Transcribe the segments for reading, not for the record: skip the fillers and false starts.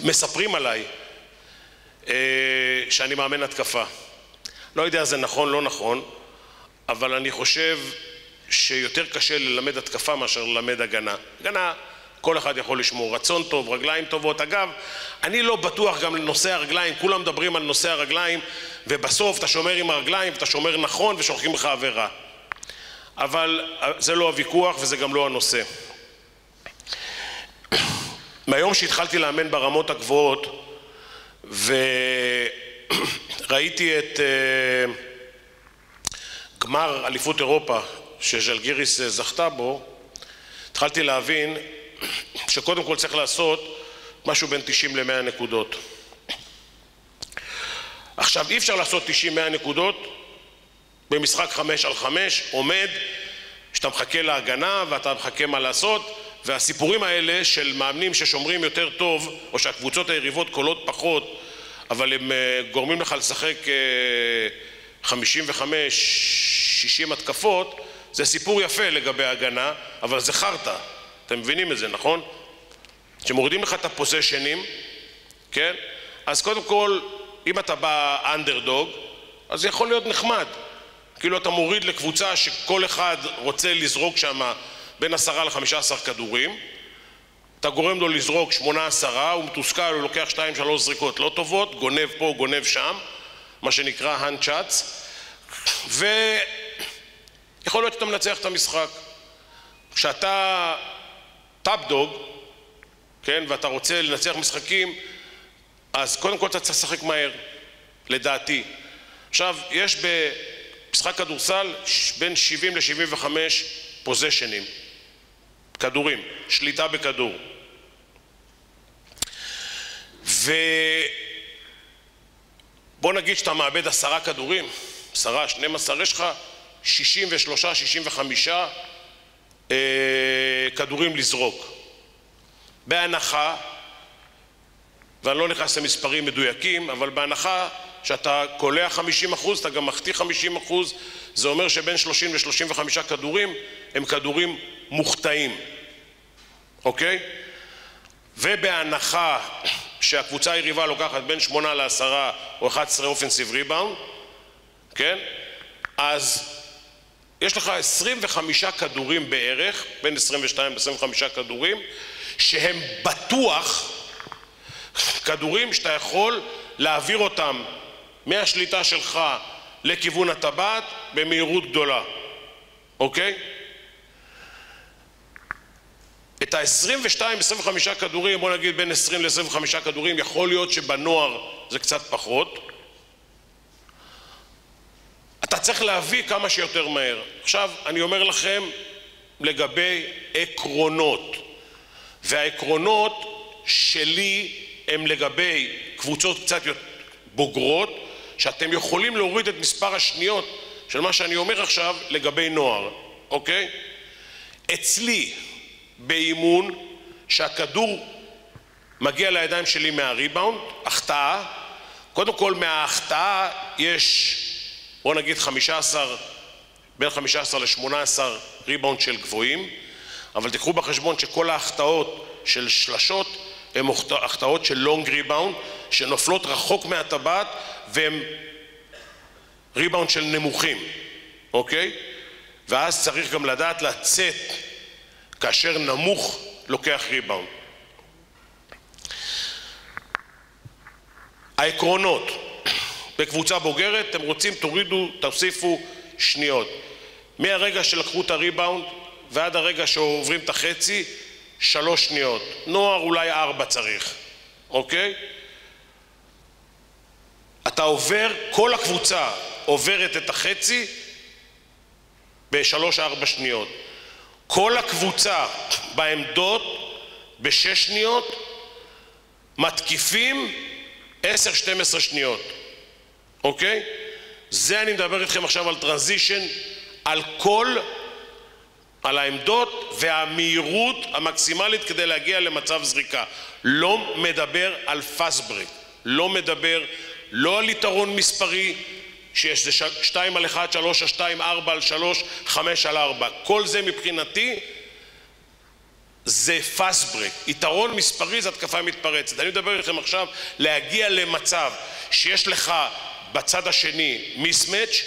מספרים עליי שאני מאמן התקפה. לא יודע זה נכון, לא נכון, אבל אני חושב שיותר קשה ללמד התקפה מאשר ללמד הגנה. הגנה, כל אחד יכול לשמור רצון טוב, רגליים טובות. אגב, אני לא בטוח גם לנושא הרגליים, כולם מדברים על נושא הרגליים, ובסוף אתה שומר עם הרגליים, אתה שומר נכון ושורקים לך עבירה. אבל זה לא הוויכוח וזה גם לא הנושא. מהיום שהתחלתי לאמן ברמות הגבוהות, וראיתי את גמר אליפות אירופה שז'לגיריס זכתה בו, התחלתי להבין שקודם כל צריך לעשות משהו בין 90 ל-100 נקודות. עכשיו אי אפשר לעשות 90-100 נקודות במשחק 5 על 5 עומד, שאתה מחכה להגנה ואתה מחכה מה לעשות, והסיפורים האלה של מאמנים ששומרים יותר טוב או שהקבוצות היריבות קולות פחות אבל הם גורמים לך לשחק 55-60 התקפות, זה סיפור יפה לגבי ההגנה, אבל זה חרטא. אתם מבינים את זה, נכון? שמורידים לך את הפוזיישנים, כן? אז קודם כל, אם אתה בא אנדרדוג, אז זה יכול להיות נחמד. כאילו אתה מוריד לקבוצה שכל אחד רוצה לזרוק שם בין 10 ל-15 כדורים, אתה גורם לו לזרוק 8-10, הוא מתוסכל, הוא לוקח 2-3 זריקות לא טובות, גונב פה, גונב שם, מה שנקרא hand shots, ויכול להיות שאתה מנצח את המשחק. כשאתה טאפ-דוג, כן, ואתה רוצה לנצח משחקים, אז קודם כל אתה צריך לשחק מהר, לדעתי. עכשיו, יש במשחק כדורסל בין 70 ל-75 פוזיישנים, כדורים, שליטה בכדור. ובוא נגיד שאתה מאבד 10 כדורים, 10, 12, יש לך 63, 65 כדורים לזרוק. בהנחה, ואני לא נכנס למספרים מדויקים, אבל בהנחה שאתה קולע 50%, אתה גם מחטיא 50%, זה אומר שבין 30 ל-35 כדורים הם כדורים מוחטאים, אוקיי? ובהנחה שהקבוצה היריבה לוקחת בין 8 ל-10 או 11 אופנסיב ריבאונד, כן? אז יש לך 25 כדורים בערך, בין 22 ל-25 כדורים, שהם בטוח כדורים שאתה יכול להעביר אותם מהשליטה שלך לכיוון הטבעת במהירות גדולה, אוקיי? את ה-22-25 כדורים, בוא נגיד בין 20 ל-25 כדורים, יכול להיות שבנוער זה קצת פחות. אתה צריך להביא כמה שיותר מהר. עכשיו, אני אומר לכם לגבי עקרונות, והעקרונות שלי הם לגבי קבוצות קצת בוגרות, שאתם יכולים להוריד את מספר השניות של מה שאני אומר עכשיו לגבי נוער, אוקיי? אצלי באימון שהכדור מגיע לידיים שלי מהריבאונד, החטאה, קודם כל מההחטאה יש, בוא נגיד 15, בין 15 ל-18 ריבאונד של גבוהים, אבל תקחו בחשבון שכל ההחטאות של שלשות הן החטאות של לונג ריבאונד, שנופלות רחוק מהטבעת והן ריבאונד של נמוכים, אוקיי? ואז צריך גם לדעת לצאת כאשר נמוך לוקח ריבאונד. העקרונות בקבוצה בוגרת, אתם רוצים תורידו, תוסיפו שניות. מהרגע שלקחו את הריבאונד ועד הרגע שעוברים את החצי, 3 שניות. נוער אולי 4 צריך, אוקיי? אתה עובר, כל הקבוצה עוברת את החצי ב3-4 שניות. כל הקבוצה בעמדות ב6 שניות, מתקיפים 10-12 שניות, אוקיי? זה אני מדבר איתכם עכשיו על טרנזישן, על העמדות והמהירות המקסימלית כדי להגיע למצב זריקה. לא מדבר על פאסט ברייק, לא מדבר לא על יתרון מספרי שיש זה 2 על 1, 3 על 2, 4 על 3, 5 על 4. כל זה מבחינתי זה פאסט ברייק. יתרון מספרי זה התקפה מתפרצת. אני מדבר איתכם עכשיו להגיע למצב שיש לך בצד השני מיסמץ'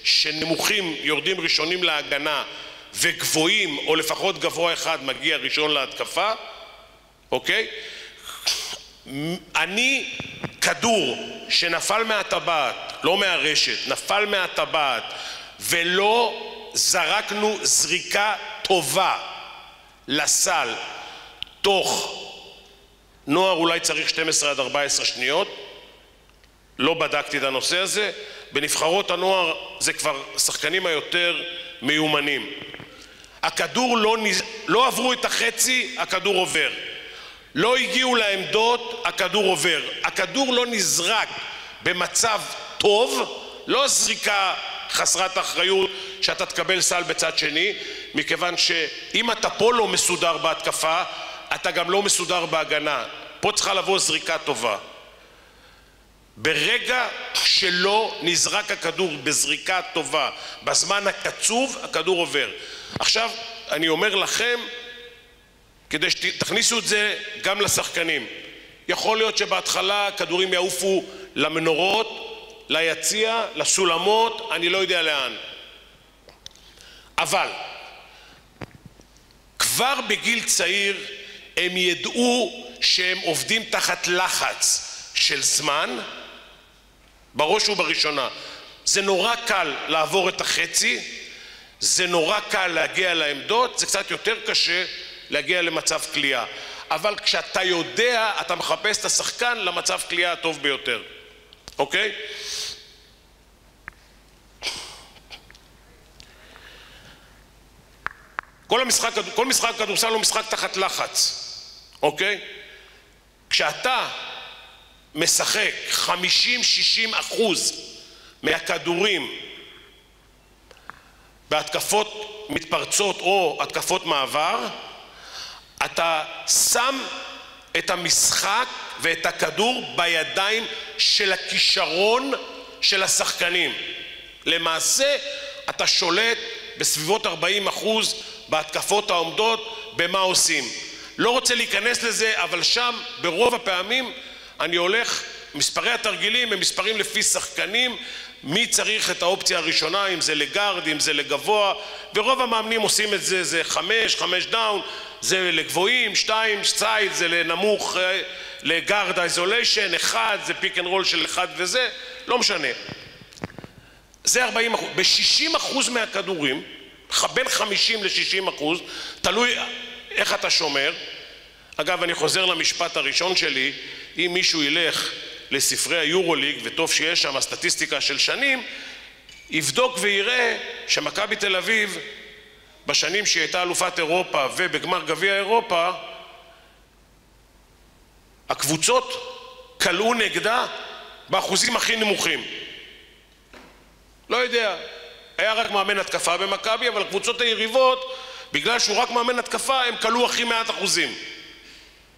שנמוכים יורדים ראשונים להגנה וגבוהים, או לפחות גבוה אחד מגיע ראשון להתקפה, אוקיי? אני כדור שנפל מהטבעת, לא מהרשת, נפל מהטבעת ולא זרקנו זריקה טובה לסל תוך, נוער אולי צריך 12 עד 14 שניות, לא בדקתי את הנושא הזה, בנבחרות הנוער זה כבר שחקנים היותר מיומנים. הכדור לא עברו את החצי, הכדור עובר. לא הגיעו לעמדות, הכדור עובר. הכדור לא נזרק במצב טוב, לא זריקה חסרת אחריות שאתה תקבל סל בצד שני, מכיוון שאם אתה פה לא מסודר בהתקפה, אתה גם לא מסודר בהגנה. פה צריכה לבוא זריקה טובה. ברגע שלא נזרק הכדור בזריקה טובה, בזמן הקצוב, הכדור עובר. עכשיו, אני אומר לכם, כדי שתכניסו את זה גם לשחקנים. יכול להיות שבהתחלה כדורים יעופו למנורות, ליציע, לסולמות, אני לא יודע לאן. אבל כבר בגיל צעיר הם ידעו שהם עובדים תחת לחץ של זמן, בראש ובראשונה. זה נורא קל לעבור את החצי, זה נורא קל להגיע לעמדות, זה קצת יותר קשה להגיע למצב קליעה. אבל כשאתה יודע, אתה מחפש את השחקן למצב קליעה הטוב ביותר. אוקיי? כל משחק כדורסל הוא משחק תחת לחץ. אוקיי? כשאתה משחק 50-60% מהכדורים בהתקפות מתפרצות או התקפות מעבר, אתה שם את המשחק ואת הכדור בידיים של הכישרון של השחקנים. למעשה אתה שולט בסביבות 40% בהתקפות העומדות במה עושים. לא רוצה להיכנס לזה, אבל שם ברוב הפעמים אני הולך, מספרי התרגילים הם מספרים לפי שחקנים, מי צריך את האופציה הראשונה, אם זה לגארד, אם זה לגבוה, ורוב המאמנים עושים את זה, זה 5 דאון, זה לגבוהים, 2 סייד, זה לנמוך, לגארד איזוליישן, 1 זה פיק אנד רול של 1 וזה, לא משנה. זה 40%. ב-60% מהכדורים, בין 50 ל-60%, תלוי איך אתה שומר. אגב, אני חוזר למשפט הראשון שלי, אם מישהו ילך לספרי היורוליג, וטוב שיש שם הסטטיסטיקה של שנים, יבדוק ויראה שמכבי תל אביב, בשנים שהיא הייתה אלופת אירופה ובגמר גביע אירופה, הקבוצות קלעו נגדה באחוזים הכי נמוכים. לא יודע, היה רק מאמן התקפה במכבי, אבל הקבוצות היריבות, בגלל שהוא רק מאמן התקפה, הם קלעו הכי מעט אחוזים.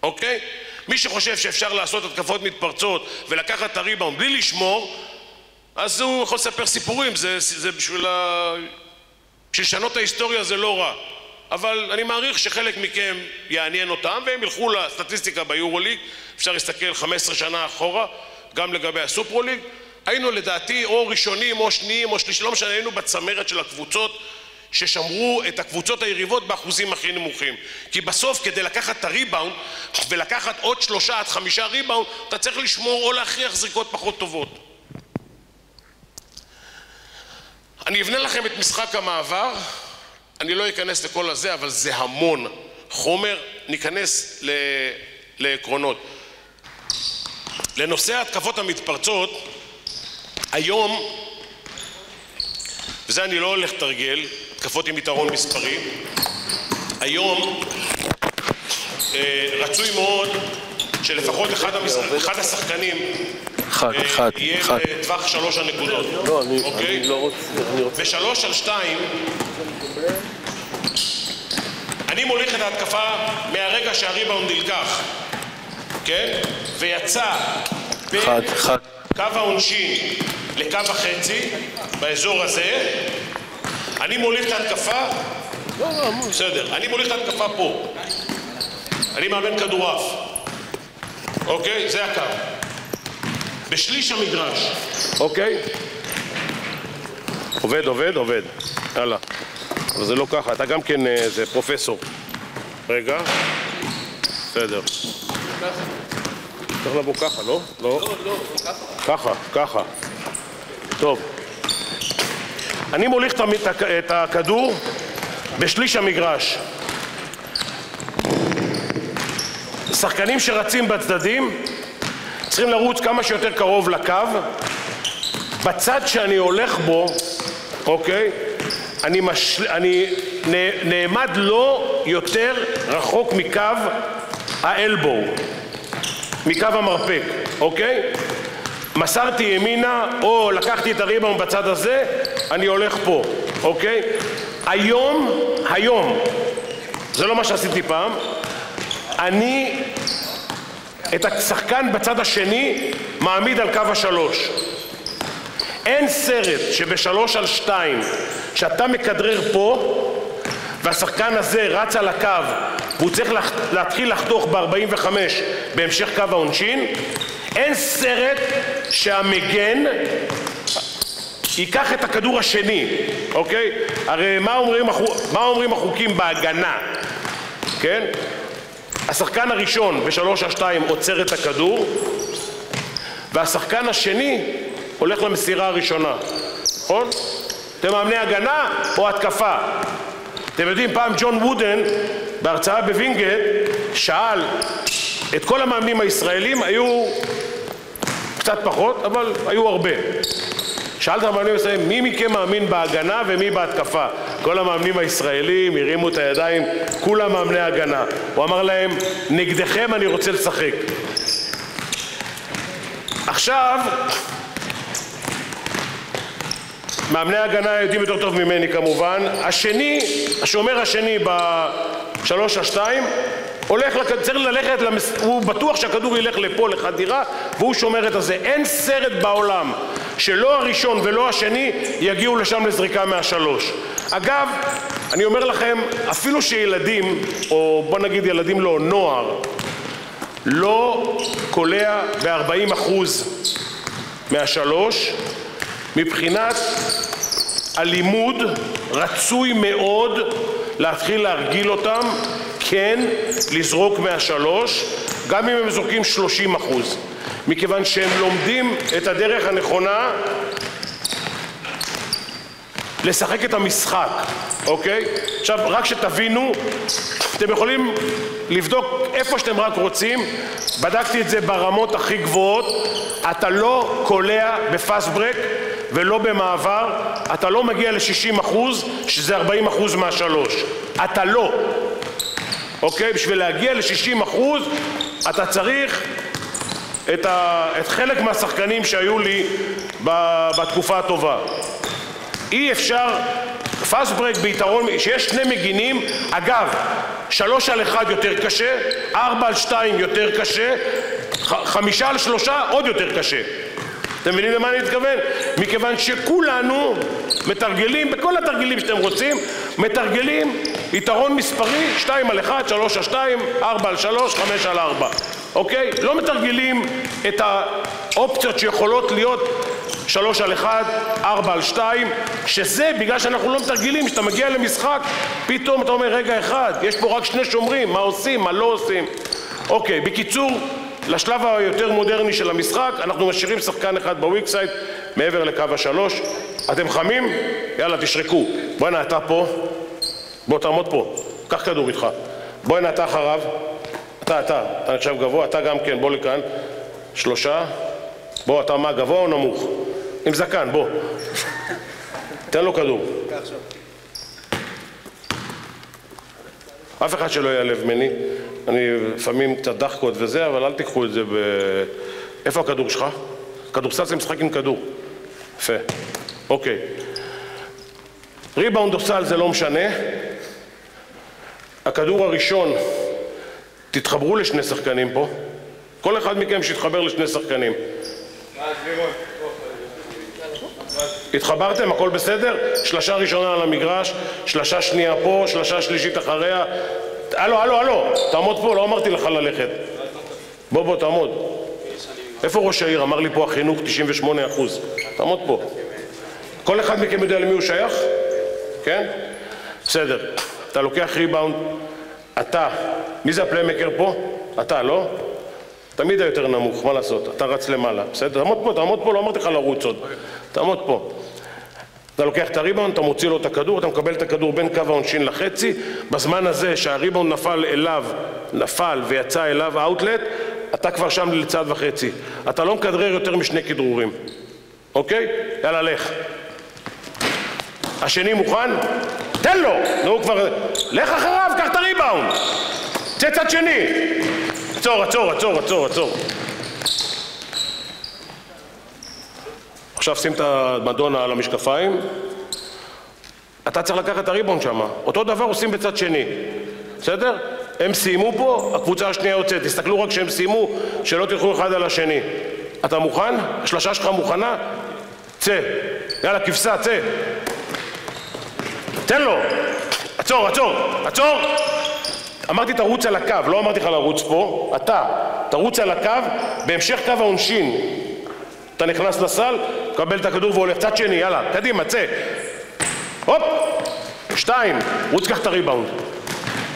אוקיי? מי שחושב שאפשר לעשות התקפות מתפרצות ולקחת את הריבאונד בלי לשמור, אז הוא יכול לספר סיפורים, זה בשביל לשנות ההיסטוריה זה לא רע. אבל אני מעריך שחלק מכם יעניין אותם, והם ילכו לסטטיסטיקה ביורוליג, אפשר להסתכל 15 שנה אחורה, גם לגבי הסופרוליג. היינו לדעתי או ראשונים או שניים או שלישי, לא משנה, היינו בצמרת של הקבוצות ששמרו את הקבוצות היריבות באחוזים הכי נמוכים. כי בסוף כדי לקחת את הריבאונד ולקחת עוד 3 עד 5 ריבאונד, אתה צריך לשמור או להכריח זריקות פחות טובות. אני אבנה לכם את משחק המעבר, אני לא אכנס לכל הזה, אבל זה המון חומר, ניכנס לעקרונות. לנושא ההתקפות המתפרצות, היום, וזה אני לא הולך תרגל, התקפות עם יתרון מספרי, היום רצוי מאוד שלפחות אחד השחקנים יהיה בטווח 3 הנקודות. לא, אני לא רוצה. ב3 על 2 אני מוליך את ההתקפה מהרגע שהריבאונד נלקח, כן? ויצא בין קו העונשין לקו החצי, באזור הזה, אני מוליך את ההתקפה, בסדר, אני מוליך את ההתקפה פה, אני מאמן כדורעף. אוקיי? זה הקו. בשליש המגרש. אוקיי? עובד, עובד, עובד. הלאה. אבל זה לא ככה, אתה גם כן זה פרופסור. רגע. בסדר. צריך לבוא ככה, לא? לא. לא, ככה. ככה. טוב. אני מוליך את הכדור בשליש המגרש. שחקנים שרצים בצדדים צריכים לרוץ כמה שיותר קרוב לקו. בצד שאני הולך בו, אוקיי? אני נעמד לא יותר רחוק מקו האלבו, מקו המרפק, אוקיי? מסרתי ימינה או לקחתי את הריבאונד בצד הזה, אני הולך פה, אוקיי? היום, זה לא מה שעשיתי פעם, אני את השחקן בצד השני מעמיד על קו השלוש. אין סרט שבשלוש על שתיים שאתה מכדרר פה והשחקן הזה רץ על הקו והוא צריך להתחיל לחתוך ב-45 בהמשך קו העונשין. אין סרט שהמגן ייקח את הכדור השני, אוקיי? הרי מה אומרים החוקים בהגנה, כן? השחקן הראשון בשלוש על שתיים עוצר את הכדור והשחקן השני הולך למסירה הראשונה, נכון? אתם מאמני הגנה או התקפה? אתם יודעים, פעם ג'ון וודן בהרצאה בווינגייט שאל את כל המאמנים הישראלים, היו קצת פחות אבל היו הרבה, שאלת המאמנים הישראלים מי מכם מאמין בהגנה ומי בהתקפה? כל המאמנים הישראלים הרימו את הידיים, כולם מאמני הגנה. הוא אמר להם, נגדכם אני רוצה לשחק. עכשיו מאמני ההגנה יודעים יותר טוב ממני כמובן. השומר השני בשלוש השתיים צריך ללכת, הוא בטוח שהכדור ילך לפה לחדירה והוא שומר את הזה. אין סרט בעולם שלא הראשון ולא השני יגיעו לשם לזריקה מהשלוש. אגב, אני אומר לכם, אפילו שילדים, או בוא נגיד ילדים לא, נוער, לא קולע ב-40% מהשלוש, מבחינת הלימוד רצוי מאוד להתחיל להרגיל אותם כן לזרוק מהשלוש, גם אם הם זורקים 30%, מכיוון שהם לומדים את הדרך הנכונה לשחק את המשחק, אוקיי? עכשיו רק שתבינו, אתם יכולים לבדוק איפה שאתם רק רוצים, בדקתי את זה ברמות הכי גבוהות, אתה לא קולע בפאסט ברק ולא במעבר, אתה לא מגיע ל-60% שזה 40% מהשלוש, אתה לא, אוקיי? בשביל להגיע ל-60% אתה צריך את חלק מהשחקנים שהיו לי בתקופה הטובה. אי אפשר פאסט ברק ביתרון שיש שני מגינים. אגב, 3 על 1 יותר קשה, 4 על 2 יותר קשה, 5 על 3 עוד יותר קשה. אתם מבינים למה אני מתכוון? מכיוון שכולנו מתרגלים, בכל התרגילים שאתם רוצים, מתרגלים יתרון מספרי 2 על 1, 3 על 2, 4 על 3, 5 על 4. אוקיי? לא מתרגלים את האופציות שיכולות להיות 3 על 1, 4 על 2, שזה בגלל שאנחנו לא מתרגילים. כשאתה מגיע למשחק, פתאום אתה אומר, רגע אחד, יש פה רק 2 שומרים, מה עושים, מה לא עושים. אוקיי, בקיצור, לשלב היותר מודרני של המשחק, אנחנו משאירים שחקן אחד בוויק סייד, מעבר לקו השלוש. אתם חמים? יאללה, תשרקו. בוא הנה, אתה פה. בוא, תעמוד פה. קח כדור איתך. בוא הנה, אתה אחריו. אתה נחשב גבוה, אתה גם כן, בוא לכאן. 3. בוא, אתה מה, גבוה או נמוך? עם זקן, בוא. תן לו כדור. אף אחד שלא יעלב ממני. אני לפעמים קצת דחקות וזה, אבל אל תיקחו את זה איפה הכדור שלך? כדורסל זה משחק עם כדור. יפה. אוקיי. ריבאונד או סל זה לא משנה. הכדור הראשון, תתחברו לשני שחקנים פה. כל אחד מכם שיתחבר לשני שחקנים. התחברתם? הכל בסדר? שלשה ראשונה על המגרש, שלשה שנייה פה, שלשה שלישית אחריה. הלו, תעמוד פה, לא אמרתי לך ללכת. בוא, תעמוד. איפה ראש העיר? אמר לי פה החינוך 98%. תעמוד פה. כל אחד מכם יודע למי הוא שייך? כן? בסדר. אתה לוקח ריבאונד. אתה. מי זה הפליימקר פה? אתה, לא? תמיד היותר נמוך, מה לעשות? אתה רץ למעלה. בסדר? תעמוד פה, לא אמרתי לך לרוץ עוד. תעמוד פה. אתה לוקח את הריבאונד, אתה מוציא לו את הכדור, אתה מקבל את הכדור בין קו העונשין לחצי. בזמן הזה שהריבאונד נפל ויצא אליו אאוטלט, אתה כבר שם לצד וחצי. אתה לא מכדרר יותר משני כדרורים. אוקיי? יאללה, לך. השני מוכן? תן לו! נו כבר... לך אחריו, קח את הריבאונד! צא צד שני! עצור. עכשיו שים את המדונה על המשקפיים. אתה צריך לקחת את הריבאונד שם. אותו דבר עושים בצד שני. בסדר? הם סיימו פה, הקבוצה השנייה יוצאת. תסתכלו רק שהם סיימו, שלא תלכו אחד על השני. אתה מוכן? השלשה שלך מוכנה? צא. יאללה, כבשה, צא. תן לו. עצור. אמרתי תרוץ על הקו, לא אמרתי לך לרוץ פה. אתה תרוץ על הקו, בהמשך קו העונשין. אתה נכנס לסל, קבל את הכדור והולך. צד שני, יאללה, קדימה, צא. הופ! 2, רוץ, קח את הריבאונד.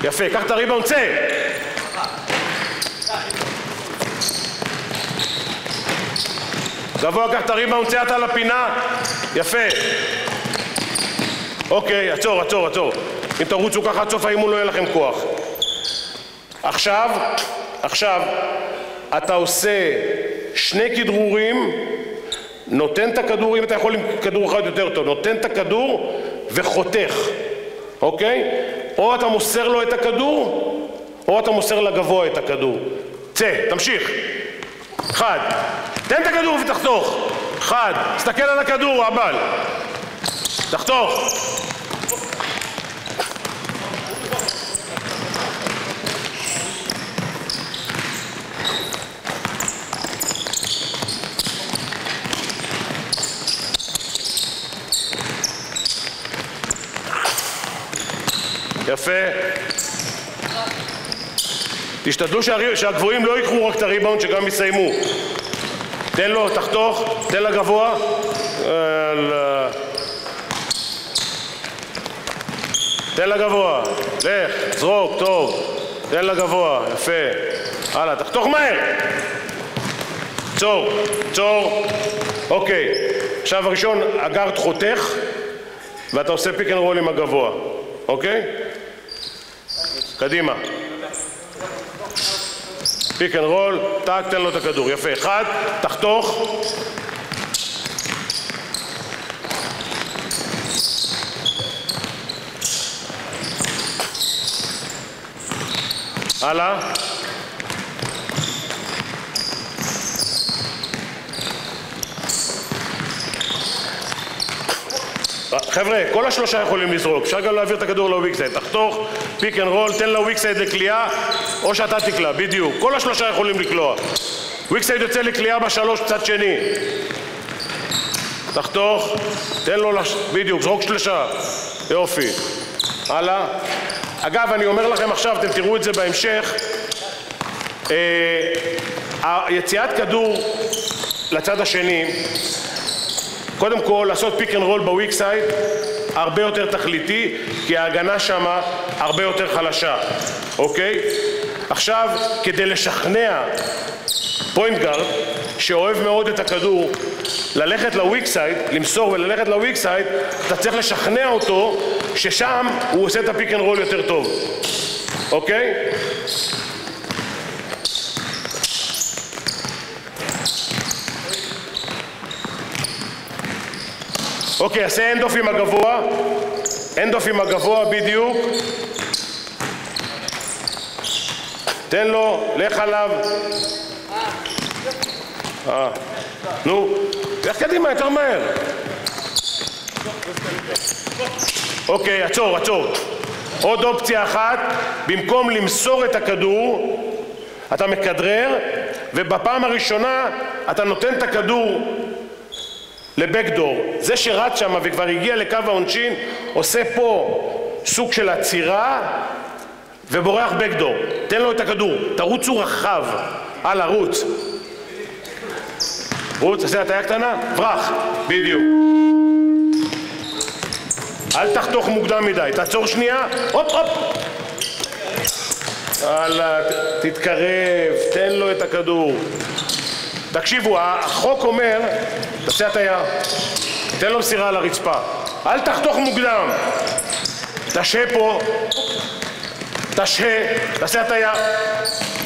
יפה, קח את הריבאונד, צא! גבוה, קח את הריבאונד, צא אתה לפינה. יפה. אוקיי, עצור. אם תרוצו ככה עד סוף האימון לא יהיה לכם כוח. עכשיו, אתה עושה שני כדרורים, נותן את הכדור, אם אתה יכול עם כדור אחד יותר טוב, נותן את הכדור וחותך, אוקיי? או אתה מוסר לו את הכדור, או אתה מוסר לגבוה את הכדור. צא, תמשיך. 1, תן את הכדור ותחתוך. 1, תסתכל על הכדור, אבל. תחתוך. יפה. תשתדלו שהגבוהים לא יקחו רק את הריבאונד, שגם יסיימו. תן לו, תחתוך, תן לגבוה. תן לגבוה. לך, זרוק, טוב. תן לגבוה, יפה. הלאה, תחתוך מהר. צור. אוקיי. עכשיו הראשון, הגארד חותך, ואתה עושה פיק אנד רול עם הגבוה. אוקיי? קדימה. פיק אנד רול, טאק, תן לו את הכדור. יפה. 1, תחתוך. הלאה. חבר'ה, כל השלושה יכולים לזרוק, אפשר גם להעביר את הכדור לוויקסייד. תחתוך, פיק אנד רול, תן לוויקסייד לקליעה, או שאתה תקלע, בדיוק. כל השלושה יכולים לקלוע. וויקסייד יוצא לקליעה בשלוש צד שני. תחתוך, תן לו, בדיוק, זרוק שלושה. יופי. הלאה. אגב, אני אומר לכם עכשיו, אתם תראו את זה בהמשך, יציאת כדור לצד השני, קודם כל, לעשות פיק אנד רול בוויק סייד הרבה יותר תכליתי, כי ההגנה שמה הרבה יותר חלשה, אוקיי? עכשיו, כדי לשכנע פוינט גארד שאוהב מאוד את הכדור ללכת לוויק סייד, למסור וללכת לוויק סייד, אתה צריך לשכנע אותו ששם הוא עושה את הפיק אנד רול יותר טוב, אוקיי? אוקיי, עשה אנד אוף עם הגבוה. אנד אוף עם הגבוה בדיוק. תן לו, לך עליו. נו, לך קדימה יותר מהר. אוקיי, עצור. עוד אופציה אחת, במקום למסור את הכדור, אתה מכדרר, ובפעם הראשונה אתה נותן את הכדור לבקדור. זה שרץ שם וכבר הגיע לקו העונשין, עושה פה סוג של עצירה, ובורח בקדור, תן לו את הכדור, תרוצו רחב, הלאה, רוץ. רוץ, עשה הטיה קטנה, ברח, בדיוק. אל תחתוך מוקדם מדי, תעצור שנייה, הופ הופ. הלאה, תתקרב, תן לו את הכדור. תקשיבו, החוק אומר, תעשה הטיה, תן לו מסירה על הרצפה, אל תחתוך מוקדם. תשהה פה, תשהה, תעשה הטיה,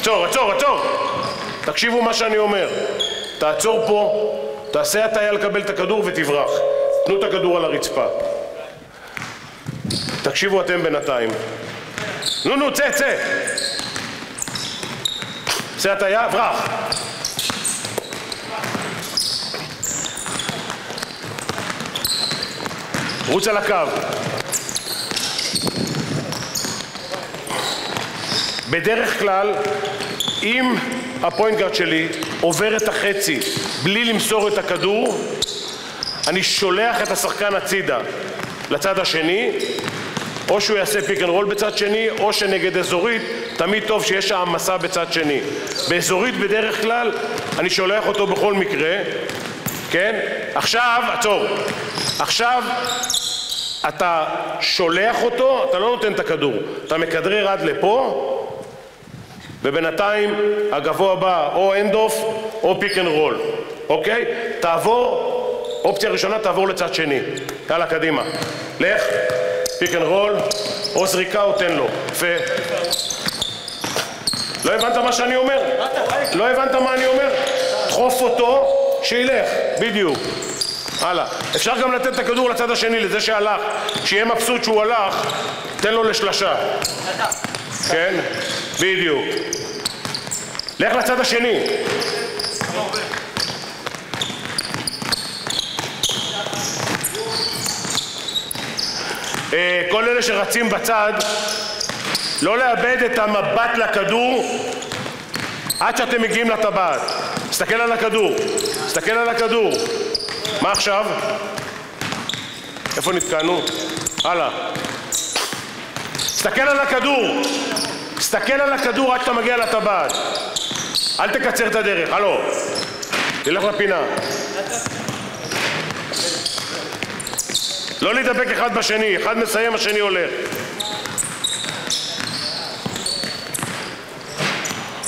עצור, עצור, עצור. תקשיבו מה שאני אומר, תעצור פה, תעשה הטיה לקבל את הכדור ותברח. תנו את הכדור על הרצפה. תקשיבו אתם בינתיים. נו, צא, צא. עשה הטיה, ברח. רוץ על הקו. בדרך כלל, אם הפוינט גארד שלי עובר את החצי בלי למסור את הכדור, אני שולח את השחקן הצידה לצד השני, או שהוא יעשה פיק אנד רול בצד שני, או שנגד אזורית, תמיד טוב שיש העמסה בצד שני. באזורית בדרך כלל אני שולח אותו בכל מקרה, כן? עכשיו, עצור. עכשיו אתה שולח אותו, אתה לא נותן את הכדור, אתה מכדרר עד לפה, ובינתיים הגבוה הבא או אנד אוף או פיק אנד רול, אוקיי? תעבור, אופציה ראשונה תעבור לצד שני, יאללה קדימה, לך, פיק אנד רול, או זריקה או תן לו, יפה. לא הבנת מה שאני אומר? לא הבנת מה אני אומר? דחוף אותו, שילך, בדיוק. הלאה. אפשר גם לתת את הכדור לצד השני, לזה שהלך, שיהיה מבסוט שהוא הלך, תן לו לשלשה. כן? בדיוק. לך לצד השני. כל אלה שרצים בצד, לא לאבד את המבט לכדור עד שאתם מגיעים לטבעת. תסתכל על הכדור, תסתכל על הכדור. מה עכשיו? איפה נתקענו? הלאה. תסתכל על הכדור, תסתכל על הכדור עד שאתה מגיע לטבעת. אל תקצר את הדרך, הלו. תלך לפינה. לא להידבק אחד בשני, אחד מסיים, השני הולך.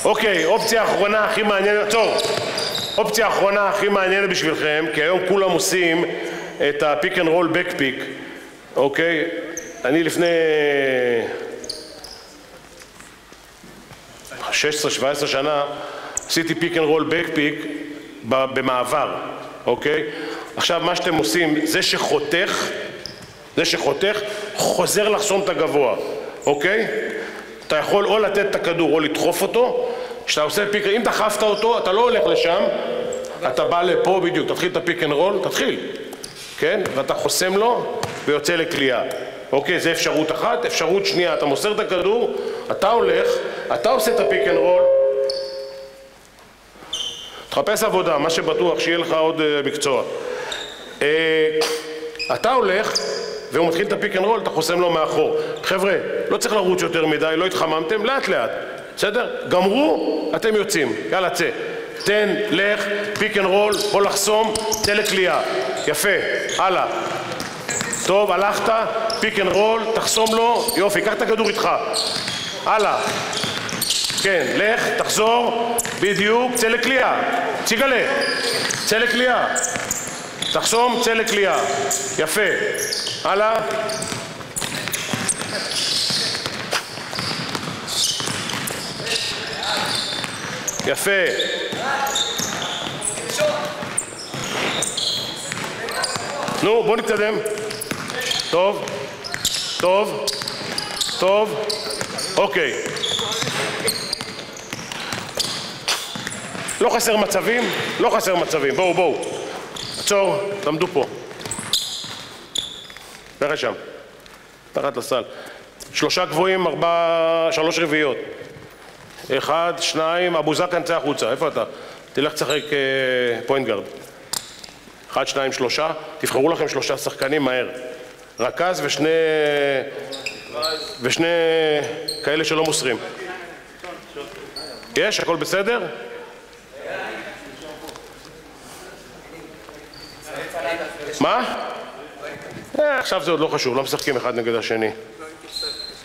אוקיי, אופציה האחרונה הכי מעניינת, עצור. אופציה האחרונה הכי מעניינת בשבילכם, כי היום כולם עושים את הפיק אנד רול בק פיק, אוקיי? אני לפני 16-17 שנה עשיתי פיק אנד רול בק פיק במעבר, אוקיי? עכשיו מה שאתם עושים, זה שחותך חוזר לחסום את הגבוה, אוקיי? אתה יכול או לתת את הכדור או לדחוף אותו. כשאתה עושה פיק, אם דחפת אותו, אתה לא הולך לשם, אתה בא לפה בדיוק, תתחיל את הפיק אנד רול, תתחיל, כן? ואתה חוסם לו ויוצא לקליעה. אוקיי, זה אפשרות אחת. אפשרות שנייה, אתה מוסר את הכדור, אתה הולך, אתה עושה את הפיק אנד רול, תחפש עבודה, מה שבטוח שיהיה לך עוד מקצוע. אתה הולך והוא מתחיל את הפיק אנד רול, אתה חוסם לו מאחור. חבר'ה, לא צריך לרוץ יותר מדי, לא התחממתם, לאט לאט, בסדר? גמרו, אתם יוצאים, יאללה צא. תן, לך, פיק אנד רול, או לחסום, תן לקליעה. יפה, הלאה. טוב, הלכת, פיק אנד רול, תחסום לו, יופי, קח את הכדור איתך. הלאה. כן, לך, תחזור, בדיוק, צא לקליעה. ציגלה, צא לקליעה. תחסום, צא לקליעה. יפה. הלאה. יפה. נו, בוא נתקדם. טוב. טוב. טוב. אוקיי. לא חסר מצבים? לא חסר מצבים. בואו. עצור, תעמדו פה. נראה שם. תחת לסל. 3 גבוהים, 3 רביעיות. 1, 2, אבו זקן צא החוצה. איפה אתה? תלך תשחק פוינט גארד. 1, 2, 3. תבחרו לכם 3 שחקנים מהר. רכז ו2 ושני כאלה שלא מוסרים. יש? הכל בסדר? מה? עכשיו זה עוד לא חשוב, לא משחקים אחד נגד השני.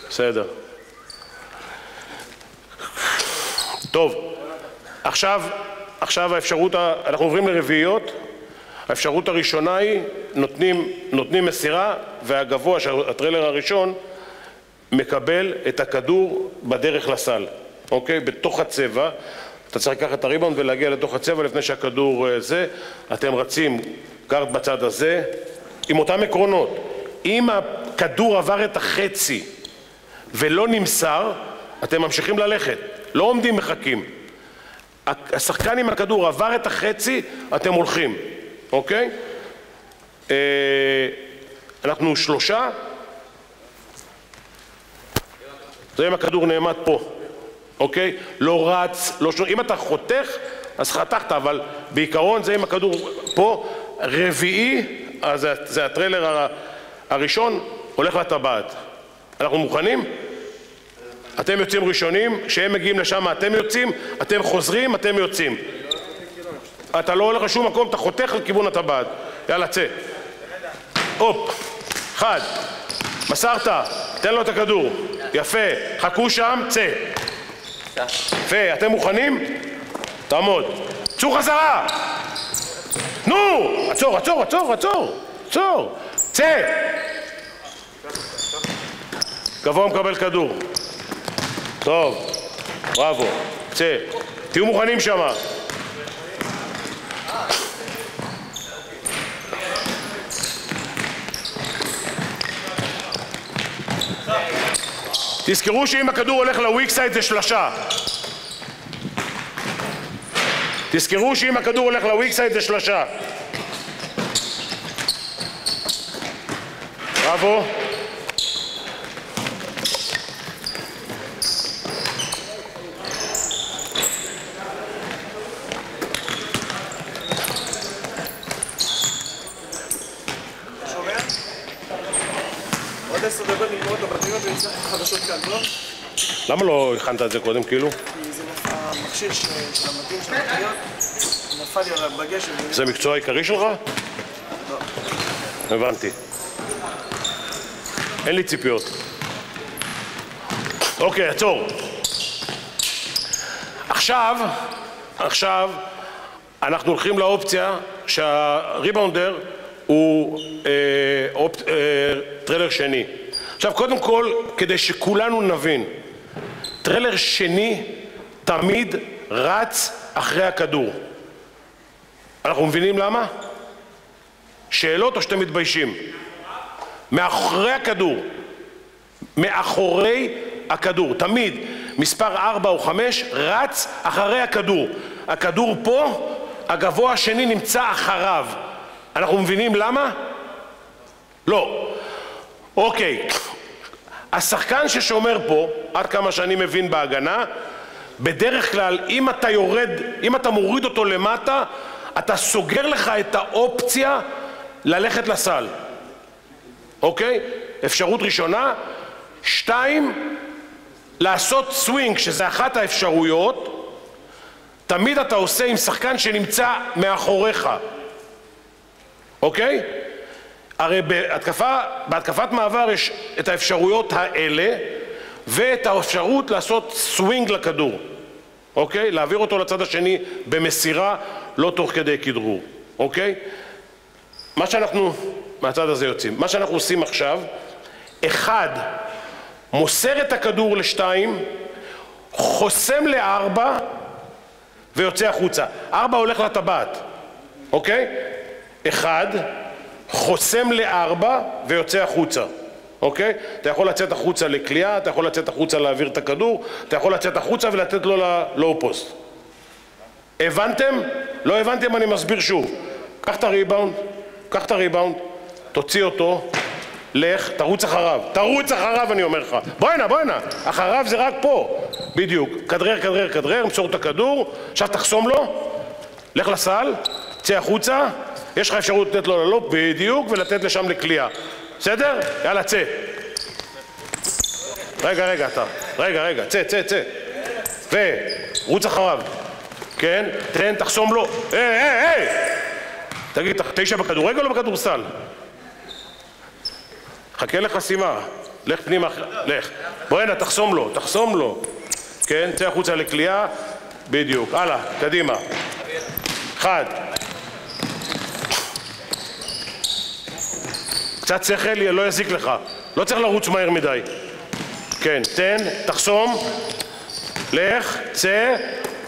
בסדר. טוב, עכשיו האפשרות, אנחנו עוברים לרביעיות. האפשרות הראשונה היא, נותנים מסירה, והגבוה של הטריילר הראשון מקבל את הכדור בדרך לסל, אוקיי? בתוך הצבע, אתה צריך לקחת את הריבאונד ולהגיע לתוך הצבע לפני שהכדור זה, אתם רצים גארד בצד הזה, עם אותם עקרונות. אם הכדור עבר את החצי ולא נמסר, אתם ממשיכים ללכת, לא עומדים מחכים. השחקן עם הכדור עבר את החצי, אתם הולכים, אוקיי? אנחנו 3. זה אם הכדור נעמד פה, אוקיי? לא רץ, לא אם אתה חותך, אז חתכת, אבל בעיקרון זה אם הכדור פה. רביעי, אז זה הטריילר הראשון, הולך לטבעת. אנחנו מוכנים? אתם יוצאים ראשונים, כשהם מגיעים לשם אתם יוצאים, אתם חוזרים, אתם יוצאים. אתה לא הולך לשום מקום, אתה חותך לכיוון הטבעת. יאללה, צא. הופ, 1. מסרת, תן לו את הכדור. יפה, חכו שם, צא. יפה, אתם מוכנים? תעמוד. צאו חזרה! נו! עצור, עצור, עצור, עצור! עצור! צא! גבוה מקבל כדור. טוב, בראבו, צא. תהיו מוכנים שמה. תזכרו שאם הכדור הולך לוויק סייד זה שלשה. תזכרו שאם הכדור הולך לוויק סייד זה שלשה. בראבו. עוד 10 דקות נגמרות לבטריות ונצטרך חדשות כאן, לא? למה לא הכנת את זה קודם כאילו? כי זה המכשיר של המתאים של הבטריות נפל לי בגשם. זה המקצוע העיקרי שלך? לא. הבנתי. אין לי ציפיות. אוקיי, עצור. עכשיו אנחנו הולכים לאופציה שהריבאונדר הוא טריילר שני. עכשיו קודם כל, כדי שכולנו נבין, טריילר שני תמיד רץ אחרי הכדור. אנחנו מבינים למה? שאלות או שאתם מתביישים? מאחורי הכדור. מאחורי הכדור. תמיד מספר 4 או 5 רץ אחרי הכדור. הכדור פה, הגבוה השני נמצא אחריו. אנחנו מבינים למה? לא. אוקיי. השחקן ששומר פה, עד כמה שאני מבין בהגנה, בדרך כלל אם אתה מוריד אותו למטה, אתה סוגר לך את האופציה ללכת לסל. אוקיי? אפשרות ראשונה. 2, לעשות סווינג, שזה אחת האפשרויות, תמיד אתה עושה עם שחקן שנמצא מאחוריך. אוקיי? הרי בהתקפת מעבר יש את האפשרויות האלה ואת האפשרות לעשות סווינג לכדור. אוקיי? להעביר אותו לצד השני במסירה, לא תוך כדי כדרור. אוקיי? מה שאנחנו, מהצד הזה יוצאים, מה שאנחנו עושים עכשיו, 1, מוסר את הכדור ל2, חוסם ל4 ויוצא החוצה. 4 הולך לטבעת. אוקיי? 1, חוסם ל4 ויוצא החוצה. אוקיי? אתה יכול לצאת החוצה לקליעה, אתה יכול לצאת החוצה להעביר את הכדור, אתה יכול לצאת החוצה ולתת לו ללואו פוסט. הבנתם? לא הבנתם? אני מסביר שוב. קח את הריבאונד, תוציא אותו, לך, תרוץ אחריו אני אומר לך. בוא הנה, אחריו זה רק פה. בדיוק. כדרר, מסור את הכדור, עכשיו תחסום לו, לך לסל, צא החוצה, יש לך אפשרות לתת לו ללופ, בדיוק, ולתת לשם לקליעה. בסדר? יאללה, צא. רגע, אתה. רגע, צא. ורוץ אחריו. כן, תן, תחסום לו. היי! תגיד, 9 בכדורגל או בכדורסל? חכה לחסימה. לך פנימה, לך. בוא הנה, תחסום לו. כן, צא החוצה לקליעה. בדיוק. הלאה, קדימה. 1. קצת שכל, לא יזיק לך. לא צריך לרוץ מהר מדי. כן, תן, תחסום. לך, צא.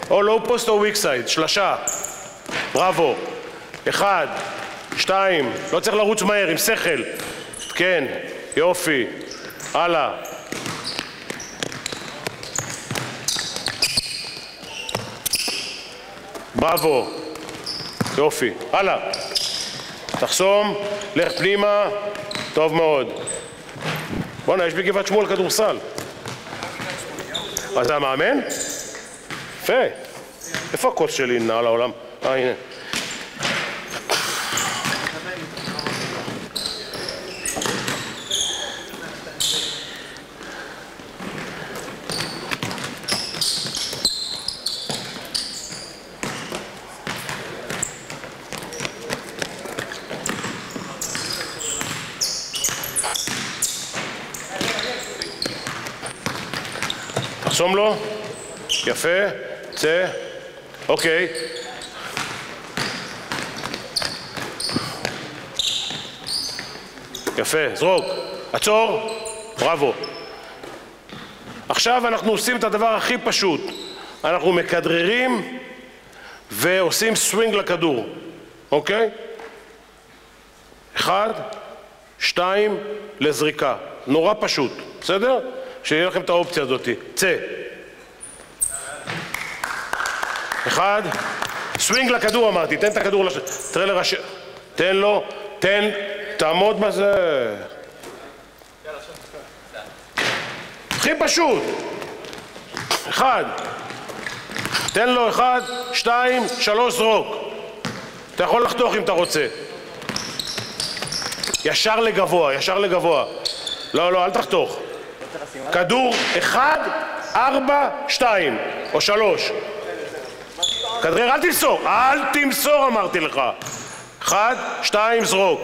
או לואו פוסט או וויק סייד. 3. בראבו. 1, 2. לא צריך לרוץ מהר, עם שכל. כן, יופי. הלאה. בראבו. יופי. הלאה. תחסום, לך פנימה. טוב מאוד. בוא'נה, יש בגבעת שמואל כדורסל. אז זה המאמן? יפה. איפה הכוס שלי נע לעולם? הנה. תחסום לו, יפה, צא, אוקיי. יפה, זרוק, עצור, בראבו. עכשיו אנחנו עושים את הדבר הכי פשוט, אנחנו מכדררים ועושים סווינג לכדור, אוקיי? 1, 2, לזריקה, נורא פשוט, בסדר? שיהיה לכם את האופציה הזאת. צא. 1, סווינג לכדור אמרתי, תן את הכדור תראה לראשי, תן לו, תעמוד בזה. הכי פשוט. 1, תן לו 1, 2, 3 זרוק. אתה יכול לחתוך אם אתה רוצה. ישר לגבוה. לא, אל תחתוך. כדור 1, 4, 2 או 3. כדרר, אל תמסור אמרתי לך. 1, 2 זרוק.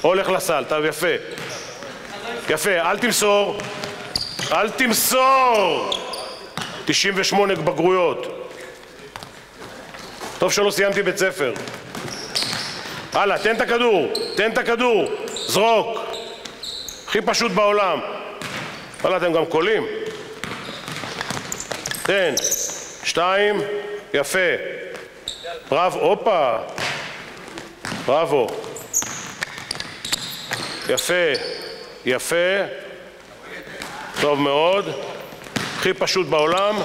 הולך לסל, טוב, יפה, אל תמסור. 98 בגרויות. טוב שלא סיימתי בית ספר. הלאה, תן את הכדור, זרוק. הכי פשוט בעולם. וואלה, אתם גם קולים. תן, 2, יפה. בראבו, הופה. בראבו. יפה. טוב מאוד. הכי פשוט בעולם.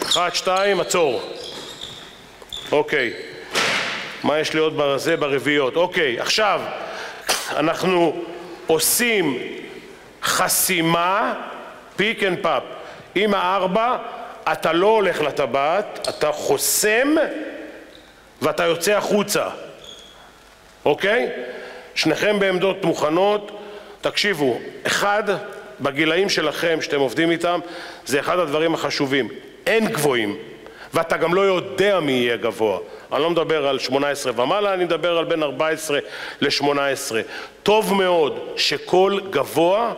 1, 2, עצור. אוקיי. מה יש לי עוד בזה ברביעיות? אוקיי, עכשיו אנחנו עושים חסימה, פיק אנד פאפ. עם 4 אתה לא הולך לטבעת, אתה חוסם ואתה יוצא החוצה. אוקיי? שניכם בעמדות מוכנות. תקשיבו, 1 בגילאים שלכם שאתם עובדים איתם זה אחד הדברים החשובים. אין גבוהים, ואתה גם לא יודע מי יהיה גבוה. אני לא מדבר על 18 ומעלה, אני מדבר על בין 14 ל-18. טוב מאוד שכל גבוה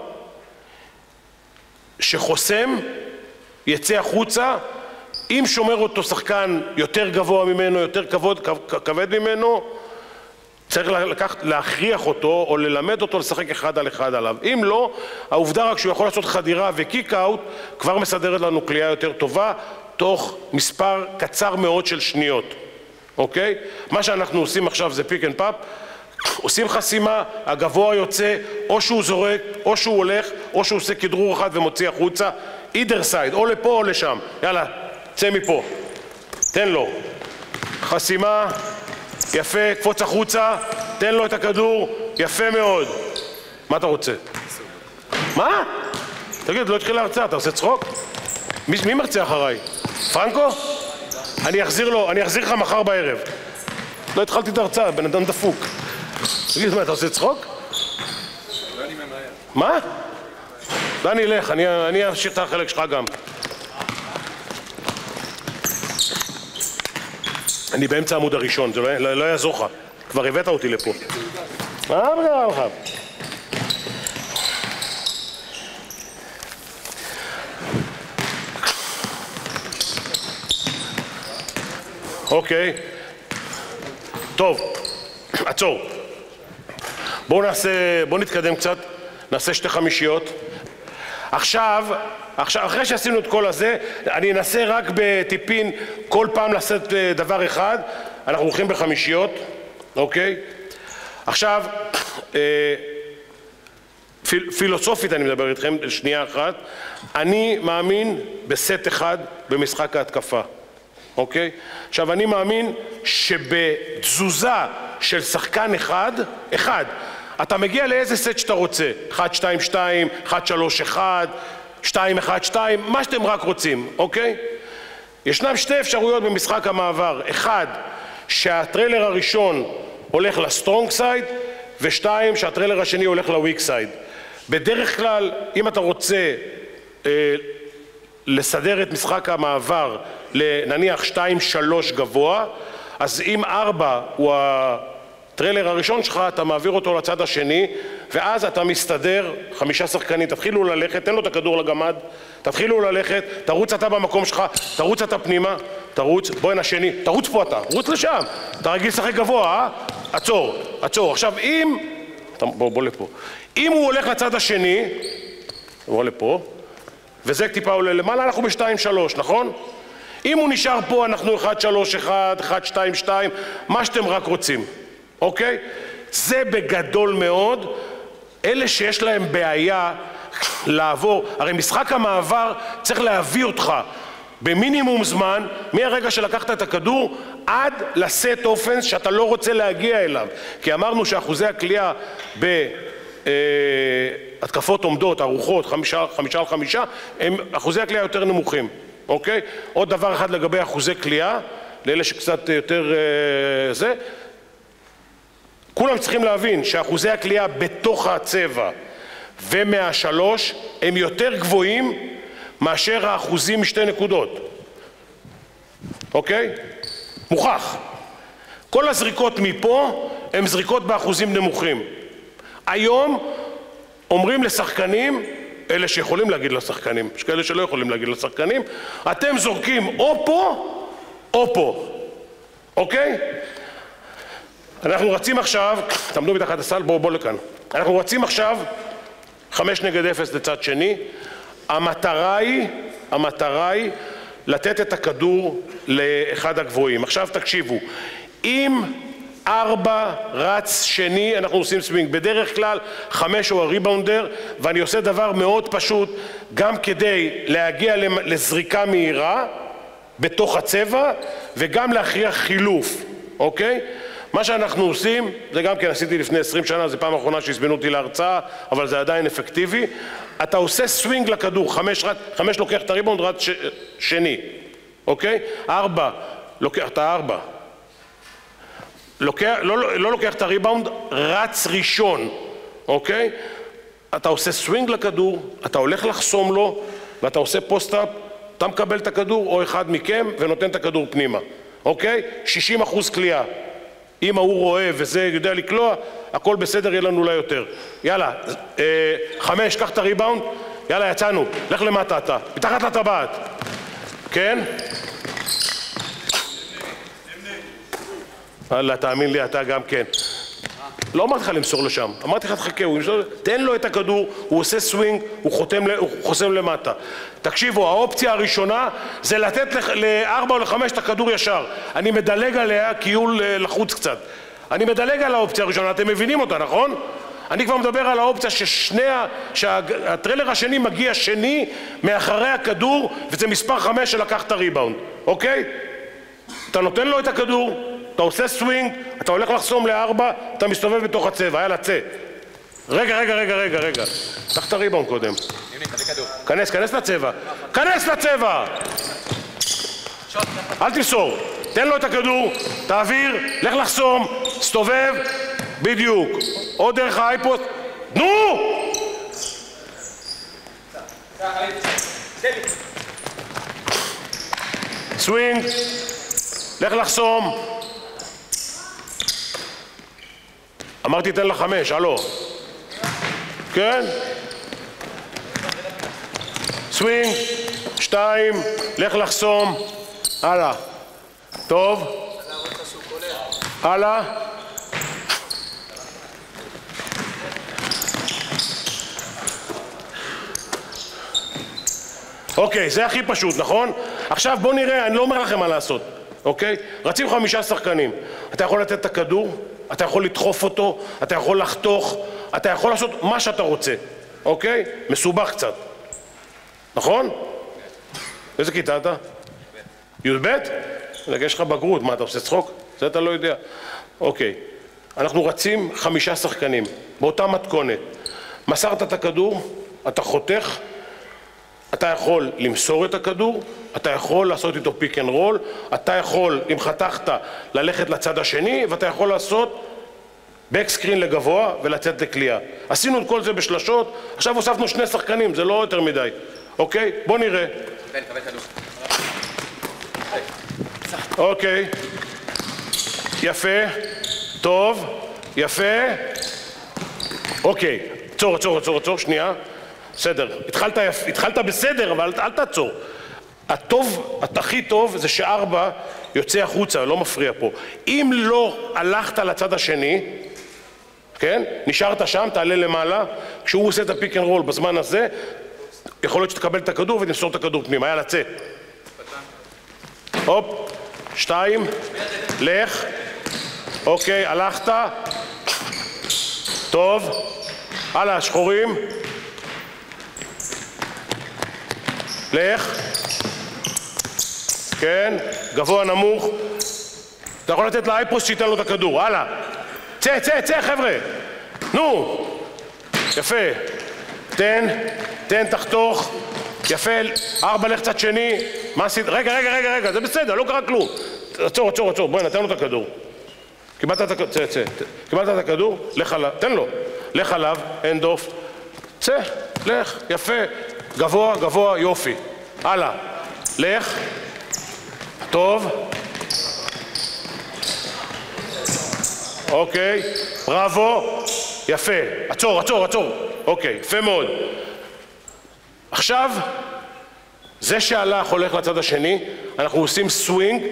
שחוסם יצא החוצה, אם שומר אותו שחקן יותר גבוה ממנו, יותר כבד ממנו, צריך להכריח אותו או ללמד אותו לשחק 1 על 1 עליו. אם לא, העובדה רק שהוא יכול לעשות חדירה וקיק אאוט כבר מסדרת לנו קליעה יותר טובה תוך מספר קצר מאוד של שניות. אוקיי? מה שאנחנו עושים עכשיו זה פיק אנד פאפ, עושים חסימה, הגבוה יוצא, או שהוא זורק, או שהוא הולך, או שהוא עושה כדרור אחד ומוציא החוצה, either side, או לפה או לשם. יאללה, צא מפה. תן לו. חסימה, יפה, קפוץ החוצה, תן לו את הכדור, יפה מאוד. מה אתה רוצה? מה? תגיד, לא התחיל להרצאה, אתה עושה צחוק? מי מרצה אחריי? פרנקו? אני אחזיר לך מחר בערב. לא התחלתי את ההרצאה, בן אדם דפוק. תגיד, מה, אתה עושה צחוק? מה? דני, לך, אני אמשיך את החלק שלך גם. אני באמצע העמוד הראשון, זה לא יעזור לך. כבר הבאת אותי לפה. מה קרה לך? אוקיי. טוב, עצור. בואו נתקדם קצת, נעשה 2 חמישיות. עכשיו, אחרי שעשינו את כל הזה, אני אנסה רק בטיפין כל פעם לעשות דבר אחד. אנחנו הולכים בחמישיות, אוקיי? עכשיו, פילוסופית אני מדבר איתכם, שנייה אחת. אני מאמין בסט אחד במשחק ההתקפה, אוקיי? עכשיו, אני מאמין שבתזוזה של שחקן אחד, אתה מגיע לאיזה סט שאתה רוצה, 1-2-2, 1-3-1, 2-1-2, מה שאתם רק רוצים, אוקיי? ישנם 2 אפשרויות במשחק המעבר, 1, שהטריילר הראשון הולך לסטרונג סייד, ו2, שהטריילר השני הולך לוויק סייד. בדרך כלל, אם אתה רוצה לסדר את משחק המעבר לנניח 2-3 גבוה, אז אם 4 הוא הטריילר הראשון שלך, אתה מעביר אותו לצד השני, ואז אתה מסתדר 5 שחקנים, תתחילו ללכת, תן לו את הכדור לגמד, תתחילו ללכת, תרוץ אתה במקום שלך, תרוץ אתה פנימה, תרוץ, בוא הנה השני, תרוץ פה אתה, רוץ לשם, אתה רגיל לשחק גבוה, עצור, עכשיו אם, בוא לפה, אם הוא הולך לצד השני, בוא לפה, וזה טיפה עולה למעלה, אנחנו ב-2-3, נכון? אם הוא נשאר פה, אנחנו 1-3-1, 1-2-2, מה שאתם רק רוצים, אוקיי? זה בגדול מאוד, אלה שיש להם בעיה לעבור, הרי משחק המעבר צריך להביא אותך במינימום זמן, מהרגע שלקחת את הכדור, עד לסט אופנס שאתה לא רוצה להגיע אליו. כי אמרנו שאחוזי הקליעה בהתקפות עומדות, ארוחות, 5-5, הם אחוזי הקליעה יותר נמוכים, אוקיי? עוד דבר אחד לגבי אחוזי קליעה, לאלה שקצת יותר זה, כולם צריכים להבין שאחוזי הקליעה בתוך הצבע ומהשלוש הם יותר גבוהים מאשר האחוזים משתי נקודות, אוקיי? מוכח. כל הזריקות מפה הן זריקות באחוזים נמוכים. היום אומרים לשחקנים, אלה שיכולים להגיד לשחקנים, יש כאלה שלא יכולים להגיד לשחקנים, אתם זורקים או פה או פה, אוקיי? אנחנו רצים עכשיו, תעמדו מתחת הסל, בואו לכאן. אנחנו רצים עכשיו 5 נגד 0 לצד שני. המטרה היא לתת את הכדור לאחד הגבוהים. עכשיו תקשיבו, אם 4 רץ שני, אנחנו עושים סווינג. בדרך כלל 5 הוא הריבאונדר, ואני עושה דבר מאוד פשוט, גם כדי להגיע לזריקה מהירה בתוך הצבע, וגם להכריח חילוף, אוקיי? מה שאנחנו עושים, זה גם כן עשיתי לפני 20 שנה, זה פעם האחרונה שהזמינו אותי להרצאה, אבל זה עדיין אפקטיבי. אתה עושה סווינג לכדור, 5 לוקח את הריבאונד, רץ שני, אוקיי? 4, לוקח את 4. לא לוקח את הריבאונד, רץ ראשון, אוקיי? אתה עושה סווינג לכדור, אתה הולך לחסום לו, ואתה עושה פוסט-אפ, אתה מקבל את הכדור, או אחד מכם, ונותן את הכדור פנימה, אוקיי? 60% קליעה. אם הוא רואה וזה יודע לקלוע, הכל בסדר, יהיה לנו אולי יותר. יאללה, 5, קח את הריבאונד, יאללה, יצאנו, לך למטה אתה, מתחת לטבעת. כן? אללה, תאמין לי, אתה גם כן. לא אמרתי לך למסור לשם, אמרתי לך תחכה, תן לו את הכדור, הוא עושה סווינג, הוא חוסם למטה. תקשיבו, האופציה הראשונה זה לתת ל4 או ל5 את הכדור ישר. אני מדלג עליה כי הוא לחוץ קצת. אני מדלג על האופציה הראשונה, אתם מבינים אותה, נכון? אני כבר מדבר על האופציה שהטריילר השני מגיע שני מאחרי הכדור, וזה מספר 5 שלקח את הריבאונד, אוקיי? אתה נותן לו את הכדור, אתה עושה סווינג, אתה הולך לחסום ל4, אתה מסתובב בתוך הצבע, יאללה, צא. רגע. קח את הריבאונד קודם. כנס לצבע. כנס לצבע! אל תמסור. תן לו את הכדור, תעביר, לך לחסום, סתובב, בדיוק. או דרך האייפוסט. נו! סווינג, לך לחסום. אמרתי תן לה 5, הלו. כן? סווינג, 2, לך לחסום. הלאה. טוב. הלאה. אוקיי, זה הכי פשוט, נכון? עכשיו בוא נראה, אני לא אומר לכם מה לעשות, אוקיי? רצים 5 שחקנים. אתה יכול לתת את הכדור, אתה יכול לדחוף אותו, אתה יכול לחתוך, אתה יכול לעשות מה שאתה רוצה, אוקיי? מסובך קצת, נכון? איזה כיתה אתה? י"ב? יש לך בגרות, מה אתה עושה צחוק? זה אתה לא יודע. אוקיי, אנחנו רצים 5 שחקנים, באותה מתכונת. מסרת את הכדור, אתה חותך, אתה יכול למסור את הכדור, אתה יכול לעשות איתו פיק אנד רול, אתה יכול, אם חתכת, ללכת לצד השני, ואתה יכול לעשות בק סקרין לגבוה ולצאת לקליעה. עשינו את כל זה בשלשות, עכשיו הוספנו 2 שחקנים, זה לא יותר מדי. אוקיי? בוא נראה. אוקיי. יפה. טוב. יפה. אוקיי. עצור, שנייה. בסדר. התחלת בסדר, אבל אל תעצור. הטוב, הכי טוב זה ש4 יוצא החוצה, לא מפריע פה. אם לא הלכת לצד השני, כן? נשארת שם, תעלה למעלה, כשהוא עושה את הפיק אנד רול בזמן הזה, יכול להיות שתקבל את הכדור ותמסור את הכדור פנימה. היה לצאת. הופ, 2, לך. אוקיי, הלכת. טוב. הלאה, שחורים. לך. כן, גבוה נמוך. אתה יכול לתת לאייפוס שייתן לו את הכדור. הלאה. צא, חבר'ה. נו. יפה. תן, תחתוך. יפה. 4, לך צד שני. מה עשית? רגע, זה בסדר, לא קרה כלום. עצור. בואי, נתן לו את הכדור. קיבלת את הכדור, צא. קיבלת את הכדור, לך עליו, תן לו. לך עליו, אין דוף. צא, לך, יפה. גבוה, יופי. הלאה. לך. טוב. אוקיי. בראבו. יפה. עצור. אוקיי, יפה מאוד. עכשיו, זה שהלך הולך לצד השני, אנחנו עושים סווינג,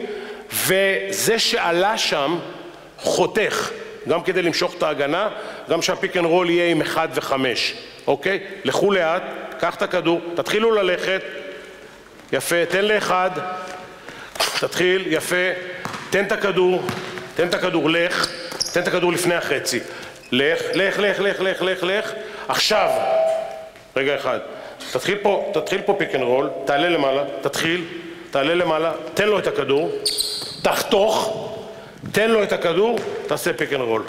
וזה שעלה שם חותך, גם כדי למשוך את ההגנה, גם שהפיק אנד רול יהיה עם 1 ו5, אוקיי? לכו לאט, קח את הכדור, תתחילו ללכת, יפה, תן לאחד, תתחיל, יפה, תן את הכדור, לך, תן את הכדור לפני החצי, לך, עכשיו, רגע אחד, תתחיל פה פיק אנד רול, תעלה למעלה, תן לו את הכדור, תחתוך, תן לו את הכדור, תעשה פיק אנד רול,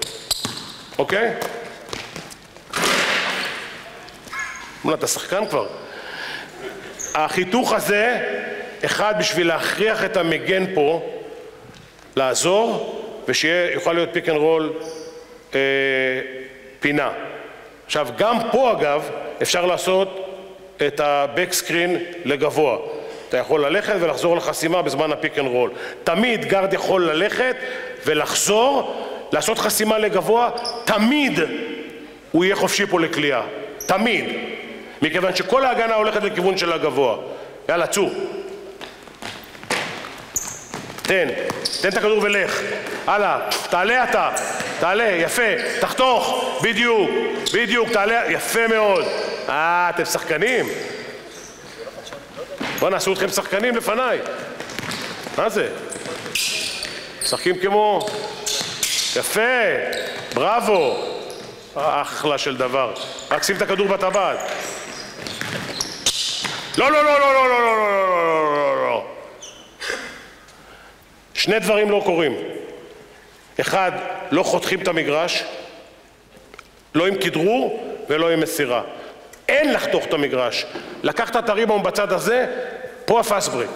אוקיי? אתה שחקן כבר. החיתוך הזה, אחד בשביל להכריח את המגן פה, לעזור, ושיוכל להיות פיק אנד רול פינה. עכשיו, גם פה אגב, אפשר לעשות את הבק סקרין לגבוה. אתה יכול ללכת ולחזור לחסימה בזמן הפיק אנד רול. תמיד גארד יכול ללכת ולחזור, לעשות חסימה לגבוה, תמיד הוא יהיה חופשי פה לקליעה. תמיד. מכיוון שכל ההגנה הולכת לכיוון של הגבוה. יאללה, צאו. תן את הכדור ולך. הלאה, תעלה, יפה, תחתוך, בדיוק, תעלה, יפה מאוד. אתם שחקנים? בוא נעשו אתכם שחקנים לפניי. מה זה? שחקים כמו... יפה, בראבו. אחלה של דבר. רק שים את הכדור בטבעת. לא. שני דברים לא קורים. אחד, לא חותכים את המגרש, לא עם כדרור ולא עם מסירה. אין לחתוך את המגרש. לקחת את הריבאונד בצד הזה, פה הפאסט ברייק,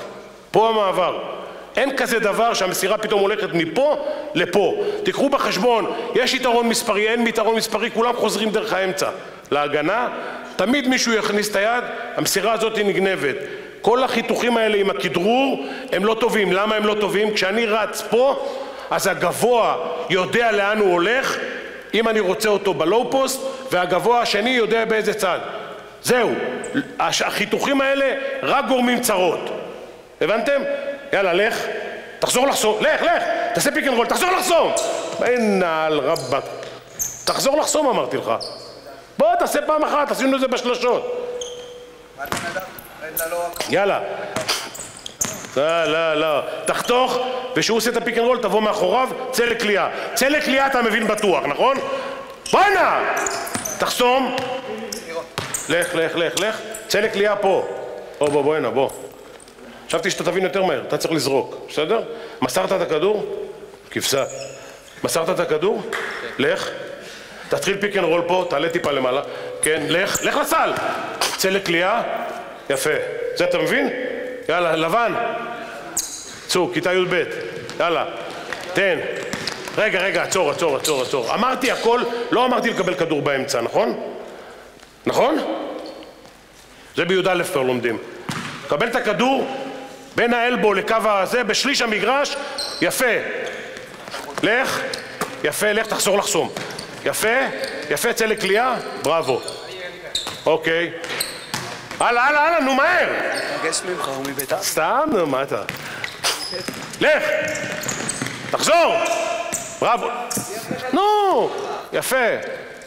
פה המעבר. אין כזה דבר שהמסירה פתאום הולכת מפה לפה. תיקחו בחשבון, יש יתרון מספרי, אין יתרון מספרי, כולם חוזרים דרך האמצע. להגנה, תמיד מישהו יכניס את היד, המסירה הזאת היא נגנבת. כל החיתוכים האלה עם הכדרור הם לא טובים. למה הם לא טובים? כשאני רץ פה, אז הגבוה יודע לאן הוא הולך, אם אני רוצה אותו בלואו פוסט, והגבוה השני יודע באיזה צד. זהו, החיתוכים האלה רק גורמים צרות. הבנתם? יאללה, לך, תחזור לחסום, לך, תעשה פיק אנד רול, תחזור לחסום. אין על רבק, תחזור לחסום אמרתי לך. בוא תעשה פעם אחת, עשינו את זה בשלשות. יאללה. לא, תחתוך, ושהוא עושה את הפיק אנד רול תבוא מאחוריו, צא לקליעה. צא לקליעה אתה מבין בטוח, נכון? בוא הנה! תחסום. לך, צא לקליעה פה. בוא הנה, בוא. חשבתי שאתה תבין יותר מהר, אתה צריך לזרוק, בסדר? מסרת את הכדור? כבשה. מסרת את הכדור? לך. תתחיל פיק אנד רול פה, תעלה טיפה למעלה. כן, לך לסל. צא לקליעה. יפה. זה אתה מבין? יאללה, לבן. צור, כיתה י"ב. יאללה. תן. רגע, עצור. אמרתי הכל, לא אמרתי לקבל כדור באמצע, נכון? נכון? זה בי"א כבר לומדים. קבל את הכדור בין האלבו לקו הזה, בשליש המגרש. יפה. לך, תחזור לחסום. יפה, צא לקליעה. בראבו. אוקיי. הלאה, נו מהר. מגש ממך, הוא מביתר. סתם, נו, מה אתה? לך! תחזור! בראבו! נו! יפה!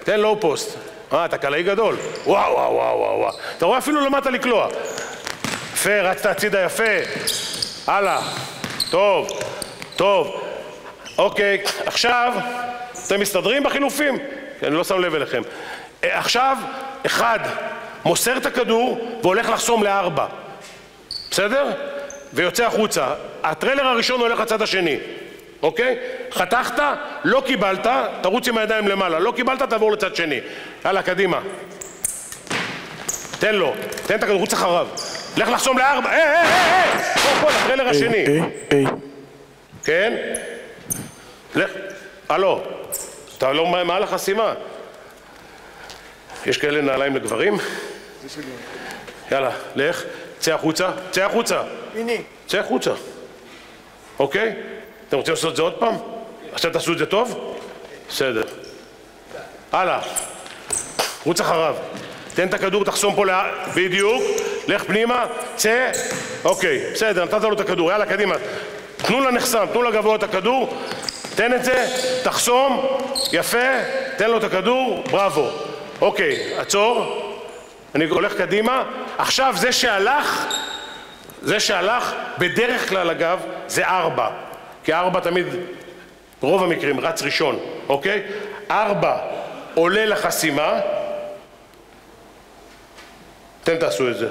תן לואו פוסט. אתה קלעי גדול. וואו. אתה רואה אפילו למטה לקלוע. יפה, רצת הצידה יפה. הלאה. טוב. אוקיי, עכשיו, אתם מסתדרים בחילופים? אני לא שם לב אליכם. עכשיו, אחד מוסר את הכדור והולך לחסום ל4. בסדר? ויוצא החוצה. הטריילר הראשון הולך לצד השני. אוקיי? חתכת, לא קיבלת, תרוץ עם הידיים למעלה. לא קיבלת, תעבור לצד שני. יאללה, קדימה. תן את הכדור, רוץ אחריו. לך לחסום ל4. פה, הטריילר השני. כן? לך. הלו. אתה לא מעל החסימה. יש כאלה נעליים לגברים? יאללה, לך. צא החוצה. צא החוצה. אוקיי? אתם רוצים לעשות את זה עוד פעם? עכשיו תעשו את זה טוב? בסדר. הלאה. רוץ אחריו. תן את הכדור, תחסום פה בדיוק. לך פנימה, צא. אוקיי, בסדר, נתת לו את הכדור. יאללה, קדימה. תנו לנחסם, תנו לגבוה את הכדור. תן את זה, תחסום. יפה. תן לו את הכדור. בראבו. אוקיי, עצור. אני הולך קדימה. עכשיו זה שהלך בדרך כלל אגב זה 4, כי 4 תמיד רוב המקרים רץ ראשון, אוקיי? 4 עולה לחסימה. אתם תעשו את זה.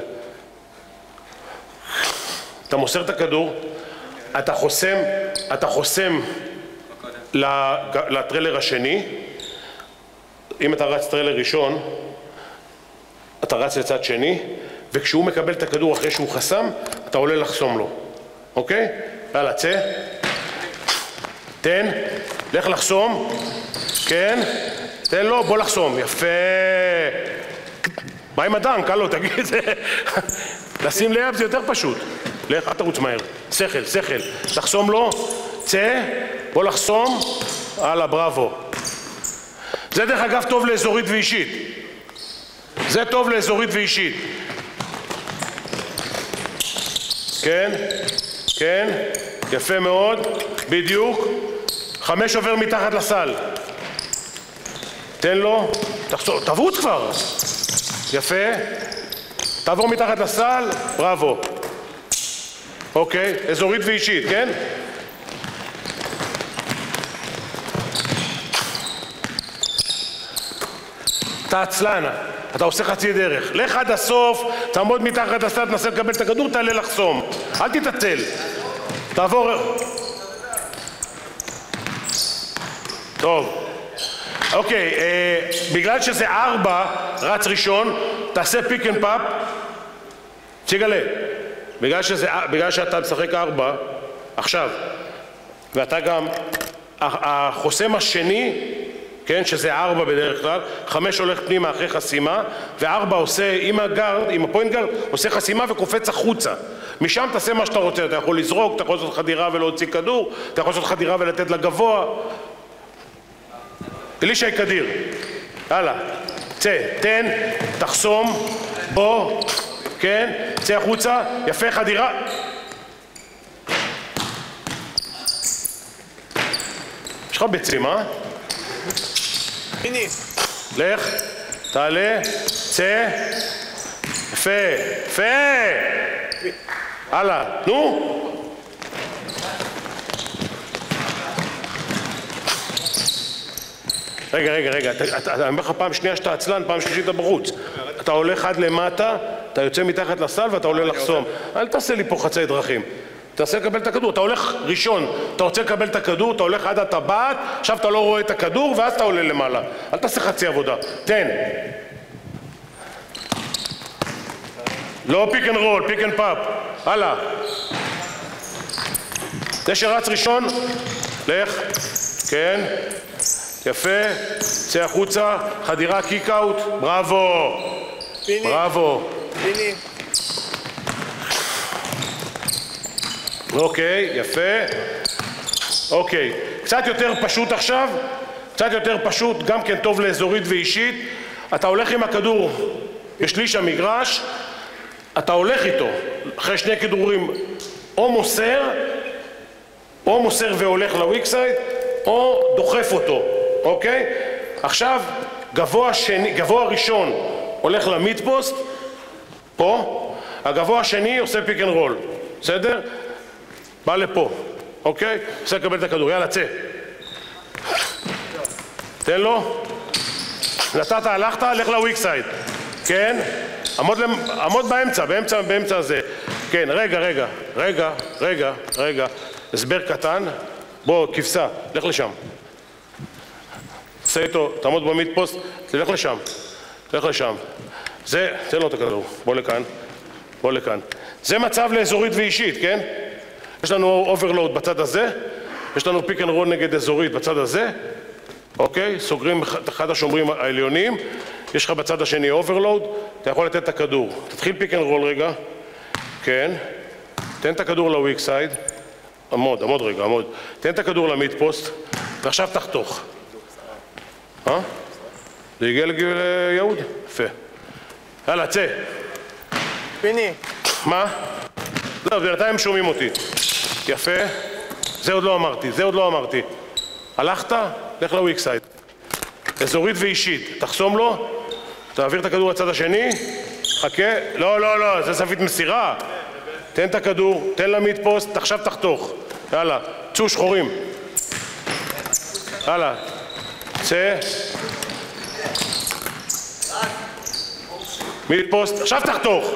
אתה מוסר את הכדור, אתה חוסם לטריילר השני. אם אתה רץ טריילר ראשון אתה רץ לצד שני, וכשהוא מקבל את הכדור אחרי שהוא חסם, אתה עולה לחסום לו. אוקיי? יאללה, צא. תן. לך לחסום. כן. תן לו, בוא לחסום. יפה. מה עם הדנק? הלו, תגיד את זה. לשים ליד זה יותר פשוט. לך, אל תרוץ מהר. שכל. תחסום לו. צא. בוא לחסום. הלאה, בראבו. זה דרך אגב טוב לאזורית ואישית. זה טוב לאזורית ואישית. כן, יפה מאוד, בדיוק. 5 עובר מתחת לסל. תן לו, תבוץ כבר. יפה. תעבור מתחת לסל, בראבו. אוקיי, אזורית ואישית, כן? אתה עצלן, אתה עושה חצי דרך. לך עד הסוף, תעמוד מתחת לסל, תנסה לקבל את הכדור, תעלה לחסום. אל תתעצל. תעבור. טוב. אוקיי, בגלל שזה 4 רץ ראשון, תעשה פיק אנד פאפ. שיגלה. בגלל שאתה משחק 4 עכשיו, ואתה גם החוסם השני, כן, שזה 4 בדרך כלל, 5 הולך פנימה אחרי חסימה, ו4 עושה עם הגארד, עם הפוינט גארד, עושה חסימה וקופץ החוצה. משם תעשה מה שאתה רוצה, אתה יכול לזרוק, אתה יכול לעשות חדירה ולהוציא כדור, אתה יכול לעשות חדירה ולתת לגבוה. אלישי קדיר, הלאה, צא, תן, תחסום, בוא, כן, צא החוצה, יפה, חדירה. יש לך ביצים, אה? פיני. לך, תעלה, צא, יפה, יפה, הלאה, נו. רגע, אני אומר לך פעם שנייה שאתה עצלן, פעם שלישית אתה בחוץ. אתה הולך עד למטה, אתה יוצא מתחת לסל ואתה עולה לחסום. אל תעשה לי פה חצי דרכים. תעשה לקבל את הכדור, אתה הולך ראשון, אתה רוצה לקבל את הכדור, אתה הולך עד הטבעת, עכשיו אתה לא רואה את הכדור ואז אתה עולה למעלה. אל תעשה חצי עבודה, תן. לא פיק אנד רול, פיק אנד פאפ, הלאה. זה שרץ ראשון, לך, כן, יפה, צא החוצה, חדירה קיק אאוט, בראבו, בראבו. פיני. אוקיי, יפה. אוקיי, קצת יותר פשוט עכשיו, קצת יותר פשוט, גם כן טוב לאזורית ואישית. אתה הולך עם הכדור בשליש המגרש, אתה הולך איתו אחרי שני כדורים, או מוסר והולך לוויק סייד, או דוחף אותו, אוקיי? עכשיו גבוה ראשון הולך למיד פוסט, פה, הגבוה השני עושה פיק אנד רול, בסדר? בא לפה, אוקיי? עושה לקבל את הכדור, יאללה, צא. תן לו. נתת, הלכת, לך לוויק סייד. כן? עמוד באמצע הזה. כן, רגע. הסבר קטן. בוא, כבשה, לך לשם. עושה איתו, תעמוד במיד פוסט, תלך לשם. זה, תן לו את הכדור. בוא לכאן. זה מצב לאזורית ואישית, כן? יש לנו אוברלואוד בצד הזה, יש לנו פיק אנד רול נגד אזורית בצד הזה, אוקיי? סוגרים את אחד השומרים העליונים, יש לך בצד השני אוברלואוד, אתה יכול לתת את הכדור. תתחיל פיק אנד רול רגע, כן, תן את הכדור לוויק סייד, עמוד רגע, תן את הכדור למיד פוסט, ועכשיו תחתוך. זה הגיע ליהוד? יפה. יאללה, צא. פיני. מה? לא, בינתיים שומעים אותי. יפה. זה עוד לא אמרתי. הלכת? לך לוויק סייד. אזורית ואישית. תחסום לו, תעביר את הכדור לצד השני, חכה. לא, זה זווית מסירה. תן את הכדור, תן למיד פוסט, עכשיו תחתוך. יאללה, צאו שחורים. יאללה, צא. מיד פוסט, עכשיו תחתוך.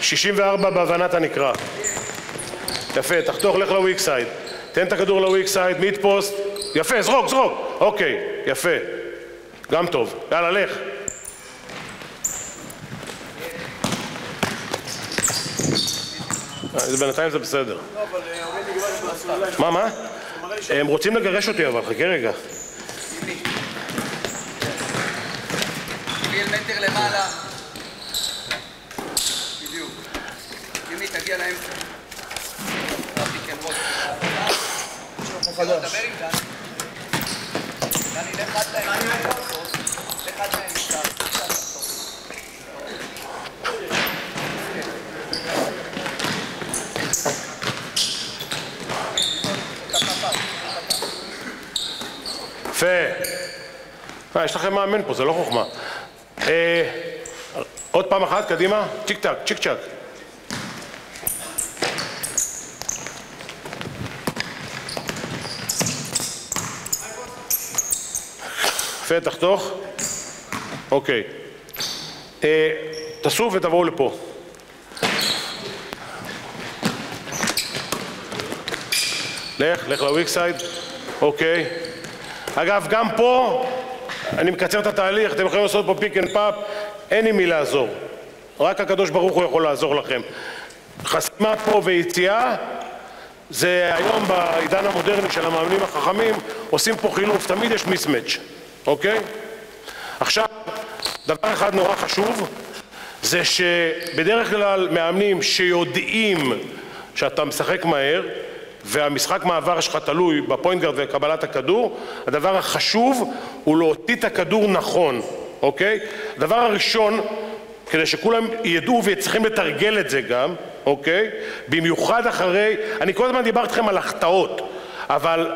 64 בהבנת הנקרא. יפה, תחתוך, לך לוויק סייד. תן את הכדור לוויק סייד, מיד פוסט. יפה, זרוק. אוקיי, יפה. גם טוב. יאללה, לך. בינתיים זה בסדר. מה? הם רוצים לגרש אותי אבל, חכה רגע. מטר למעלה. בדיוק. ימי, תגיע לאמצע. דבר עם דני. דני, לך עד להם. יפה. יש לכם מאמן פה, זה לא חוכמה. עוד פעם אחת, קדימה, צ'יק צ'ק. יפה, תחתוך. אוקיי. תעשו ותבואו לפה. לך לוויק סייד. אוקיי. אגב, גם פה אני מקצר את התהליך, אתם יכולים לעשות פה פיק אנד פאפ, אין עם מי לעזור. רק הקדוש ברוך הוא יכול לעזור לכם. חסימה פה ויציאה, זה היום בעידן המודרני של המאמנים החכמים, עושים פה חילוף, תמיד יש מיסמץ', אוקיי? עכשיו, דבר אחד נורא חשוב, זה שבדרך כלל מאמנים שיודעים שאתה משחק מהר, והמשחק מעבר שלך תלוי בפוינט גארד וקבלת הכדור, הדבר החשוב הוא להוציא את הכדור נכון, אוקיי? הדבר הראשון, כדי שכולם ידעו וצריכים לתרגל את זה גם, אוקיי? במיוחד אחרי, אני כל הזמן דיברתי לכם על החטאות, אבל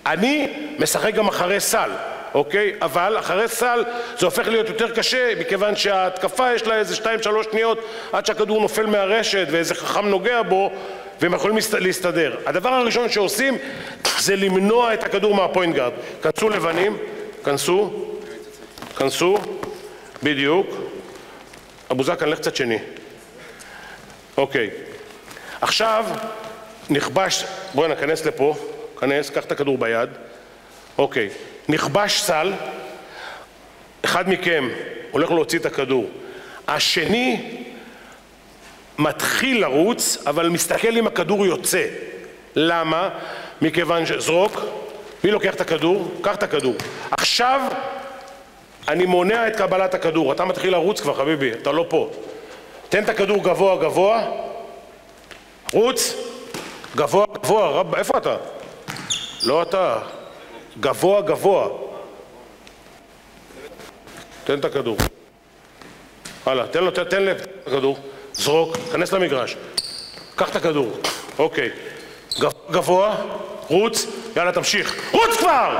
אני משחק גם אחרי סל, אוקיי? אבל אחרי סל זה הופך להיות יותר קשה, מכיוון שההתקפה יש לה איזה 2-3 שניות עד שהכדור נופל מהרשת ואיזה חכם נוגע בו, והם יכולים להסתדר. הדבר הראשון שעושים זה למנוע את הכדור מהפוינט גארד. כנסו לבנים, כנסו, בדיוק. אבו זקן, לך קצת שני. אוקיי. עכשיו נכבש, בואו נכנס לפה, כנס, קח את הכדור ביד. אוקיי. נכבש סל, אחד מכם הולך להוציא את הכדור. השני מתחיל לרוץ, אבל מסתכל אם הכדור יוצא. למה? מכיוון שזרוק, מי לוקח את הכדור? קח את הכדור. עכשיו אני מונע את קבלת הכדור. אתה מתחיל לרוץ כבר, חביבי, אתה לא פה. תן את הכדור גבוה גבוה, רוץ, גבוה גבוה, רב, איפה אתה? לא אתה, גבוה גבוה. תן את הכדור. הלאה, תן לי את הכדור. זרוק, כנס למגרש. קח את הכדור. אוקיי. גבוה, רוץ, יאללה תמשיך. רוץ כבר!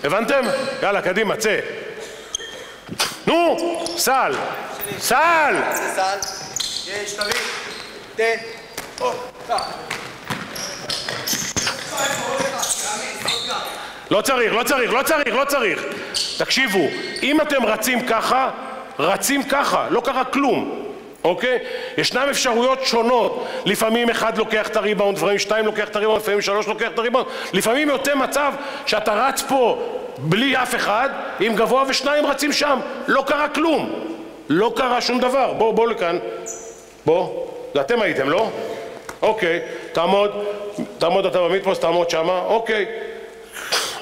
הבנתם? יאללה, קדימה, צא. נו, סל. סל! זה סל. יש, תביא. תן. קח. לא צריך, לא צריך, לא צריך, לא צריך. תקשיבו, אם אתם רצים ככה, לא קרה כלום, אוקיי? ישנם אפשרויות שונות. לפעמים אחד לוקח את הריבאונד, לפעמים 2 לוקח את הריבאונד, לפעמים 3 לוקח את הריבאונד. לפעמים יותר מצב שאתה רץ פה בלי אף אחד, עם גבוה ו2 רצים שם, לא קרה כלום. לא קרה שום דבר. בוא לכאן. בוא. זה אתם הייתם, לא? אוקיי. תעמוד אתה במיטפוסט, תעמוד שמה. אוקיי.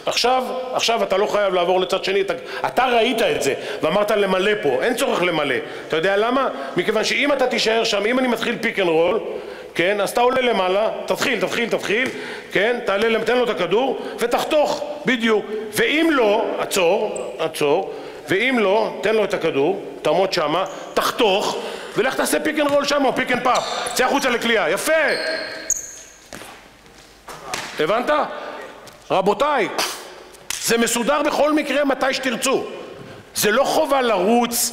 עכשיו אתה לא חייב לעבור לצד שני, אתה ראית את זה ואמרת למלא פה, אין צורך למלא. אתה יודע למה? מכיוון שאם אתה תישאר שם, אם אני מתחיל פיק אנד רול, כן, אז אתה עולה למעלה, תתחיל, כן, תן לו את הכדור ותחתוך, בדיוק. ואם לא, עצור, ואם לא, תן לו את הכדור, תעמוד שמה, תחתוך, ולך תעשה פיק אנד רול שם או פיק אנד פאפ, צא החוצה לקליעה, יפה! הבנת? רבותיי, זה מסודר בכל מקרה מתי שתרצו. זה לא חובה לרוץ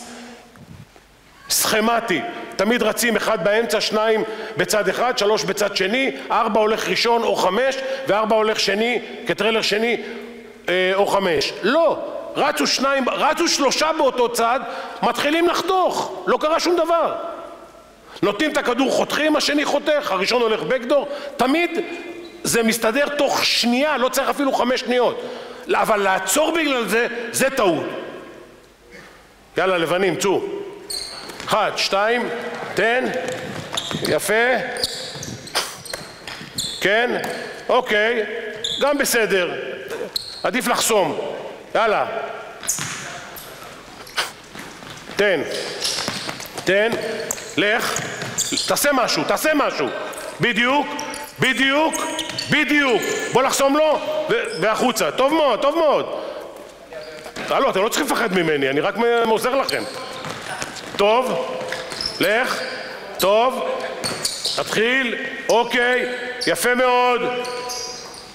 סכמטי. תמיד רצים 1 באמצע, 2 בצד אחד, 3 בצד שני, 4 הולך ראשון או 5, ו4 הולך שני, כטריילר שני או 5. לא, רצו 3 באותו צד, מתחילים לחתוך, לא קרה שום דבר. נותנים את הכדור, חותכים, השני חותך, הראשון הולך בקדור, תמיד זה מסתדר תוך שנייה, לא צריך אפילו 5 שניות. אבל לעצור בגלל זה, זה טעות. יאללה, לבנים, צאו. 1, 2, תן. יפה. כן, אוקיי. גם בסדר. עדיף לחסום. יאללה. תן. לך. תעשה משהו. בדיוק. בוא לחסום לו והחוצה. טוב מאוד. לא, אתם לא צריכים לפחד ממני, אני רק עוזר לכם. טוב, לך, טוב, תתחיל, אוקיי, יפה מאוד.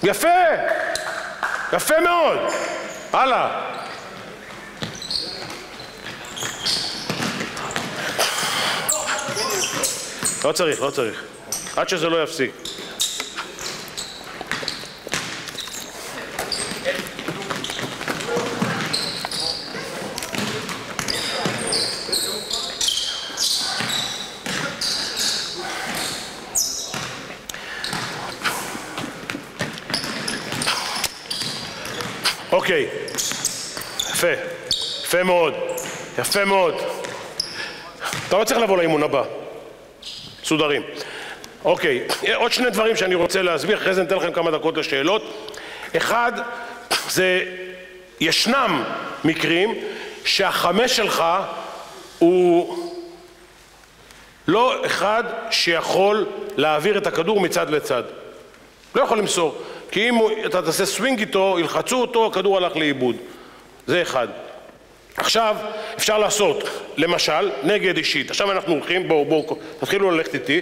יפה מאוד. הלאה. לא צריך. עד שזה לא יפסיק. אוקיי, יפה מאוד. אתה לא צריך לבוא לאימון הבא. סודרים. אוקיי, עוד שני דברים שאני רוצה להסביר, אחרי זה ניתן לכם כמה דקות לשאלות. אחד, זה ישנם מקרים שהחמש שלך הוא לא אחד שיכול להעביר את הכדור מצד לצד. לא יכול למסור, כי אם אתה תעשה סווינג איתו, ילחצו אותו, הכדור הלך לאיבוד. זה אחד. עכשיו אפשר לעשות, למשל, נגד אישית. עכשיו אנחנו הולכים, בואו, תתחילו ללכת איתי,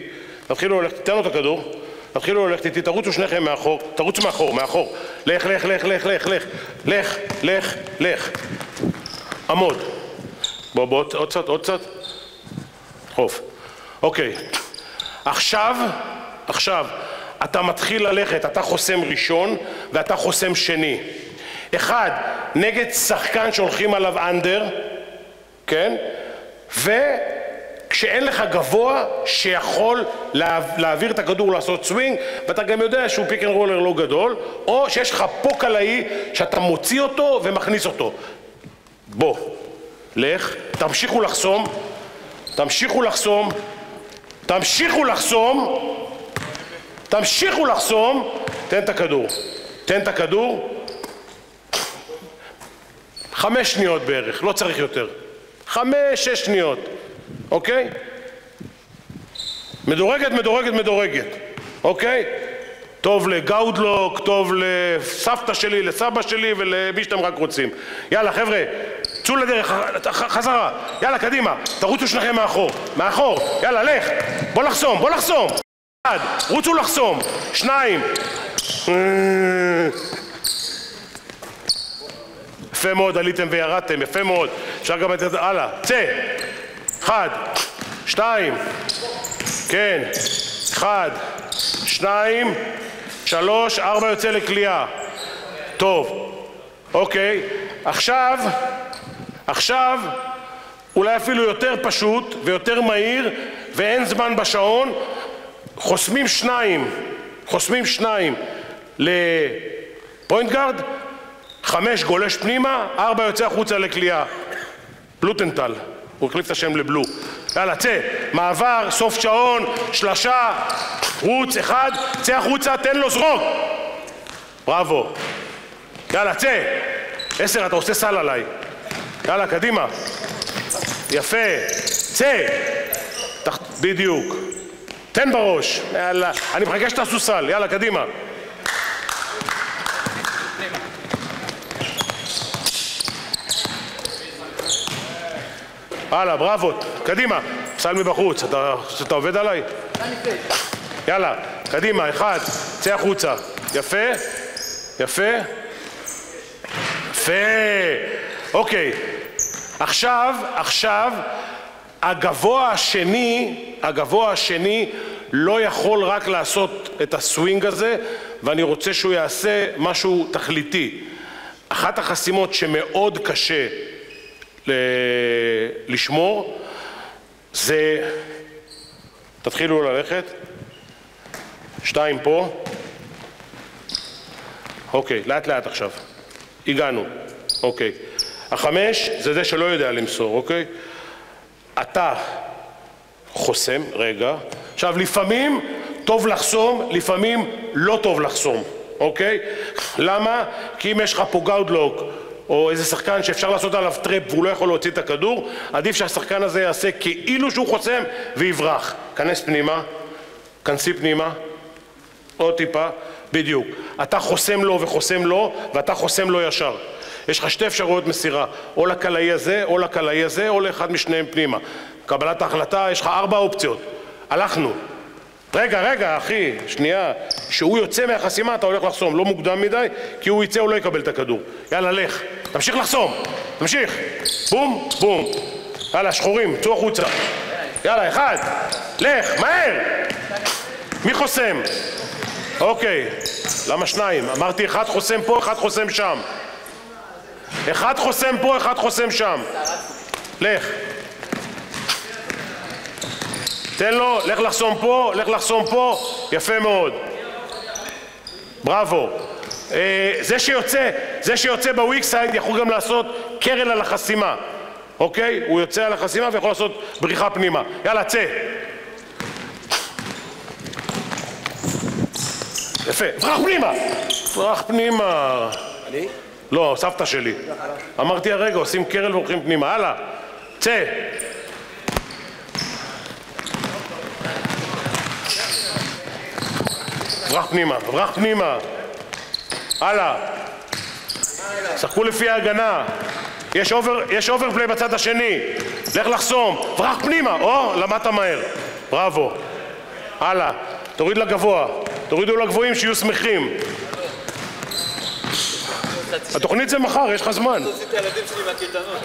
תן לו את הכדור, תתחילו ללכת איתי, תרוצו שניכם מאחור, תרוצו מאחור, לך, עמוד. בוא, עוד קצת, חוף. אוקיי, עכשיו, אתה מתחיל ללכת, אתה חוסם ראשון ואתה חוסם שני. אחד, נגד שחקן שהולכים עליו אנדר, כן? וכשאין לך גבוה שיכול להעביר את הכדור לעשות סווינג, ואתה גם יודע שהוא פיק אנד רולר לא גדול, או שיש לך פה קלעי שאתה מוציא אותו ומכניס אותו. בוא, לך, תמשיכו לחסום, תן את הכדור, 5 שניות בערך, לא צריך יותר, 5-6 שניות, אוקיי? מדורגת, אוקיי? טוב לגאודלוק, טוב לסבתא שלי, לסבא שלי ולמי שאתם רק רוצים. יאללה חבר'ה, צאו לדרך, חזרה, יאללה קדימה, תרוצו שניכם מאחור, יאללה לך, בוא לחסום, 1, רוצו לחסום, 2, יפה מאוד, עליתם וירדתם, יפה מאוד, אפשר גם לתת, הלאה, צא, 1, 2, כן, 1, 2, 3, 4 יוצא לקליעה. טוב, אוקיי, עכשיו אולי אפילו יותר פשוט ויותר מהיר ואין זמן בשעון, חוסמים שניים לפוינט גארד, 5 גולש פנימה, 4 יוצא החוצה לקליעה. בלוטנטל, הוא החליף את השם לבלו. יאללה, צא, מעבר, סוף שעון, שלשה, רוץ, 1, צא החוצה, תן לו זרוק. בראבו. יאללה, צא. 10, אתה עושה סל עליי. יאללה, קדימה. יפה. צא. בדיוק. תן בראש. יאללה. אני מחכה שתעשו סל. יאללה, קדימה. הלאה, בראבו, קדימה, סל מבחוץ, אתה עובד עליי? יאללה, קדימה, 1, צא החוצה, יפה, אוקיי, עכשיו, הגבוה השני לא יכול רק לעשות את הסווינג הזה, ואני רוצה שהוא יעשה משהו תכליתי. אחת החסימות שמאוד קשה לשמור זה, תתחילו ללכת, 2 פה, אוקיי, לאט עכשיו, הגענו, אוקיי, 5 זה זה שלא יודע למסור, אוקיי, אתה חוסם, רגע, עכשיו לפעמים טוב לחסום, לפעמים לא טוב לחסום, אוקיי, למה? כי אם יש לך פה גאודלוק או איזה שחקן שאפשר לעשות עליו טראפ והוא לא יכול להוציא את הכדור, עדיף שהשחקן הזה יעשה כאילו שהוא חוסם ויברח. כנסי פנימה, עוד טיפה, בדיוק. אתה חוסם לו וחוסם לו, ואתה חוסם לו ישר. יש לך 2 אפשרויות מסירה, או לקלעי הזה, או לקלעי הזה, או לאחד משניהם פנימה. קבלת ההחלטה, יש לך 4 אופציות. הלכנו. רגע, אחי, שנייה. שהוא יוצא מהחסימה, אתה הולך לחסום. לא מוקדם מדי, כי הוא יצא, הוא לא יקבל את הכדור. יאללה, לך. תמשיך לחסום. תמשיך. בום. יאללה, שחורים, צאו החוצה. יאללה, 1. לך, מהר. מי חוסם? אוקיי. למה 2? אמרתי 1 חוסם פה, 1 חוסם שם. 1 חוסם פה, 1 חוסם שם. לך. תן לו, לך לחסום פה, יפה מאוד. בראבו. זה שיוצא בוויק סייד יכול גם לעשות קרל על החסימה. אוקיי? הוא יוצא על החסימה ויכול לעשות בריחה פנימה. יאללה, צא. יפה, ברח פנימה! ברח פנימה! אני? לא, סבתא שלי. אמרתי הרגע, עושים קרל והולכים פנימה. הלאה, צא! ברח פנימה, ברח פנימה! הלאה! שחקו לפי ההגנה! יש אוברפליי בצד השני! לך לחסום! ברח פנימה! או, למדת מהר! בראבו! הלאה! תוריד לגבוה! תורידו לגבוהים שיהיו שמחים! התוכנית זה מחר, יש לך זמן. תוציא את הילדים שלי מהקייטנות.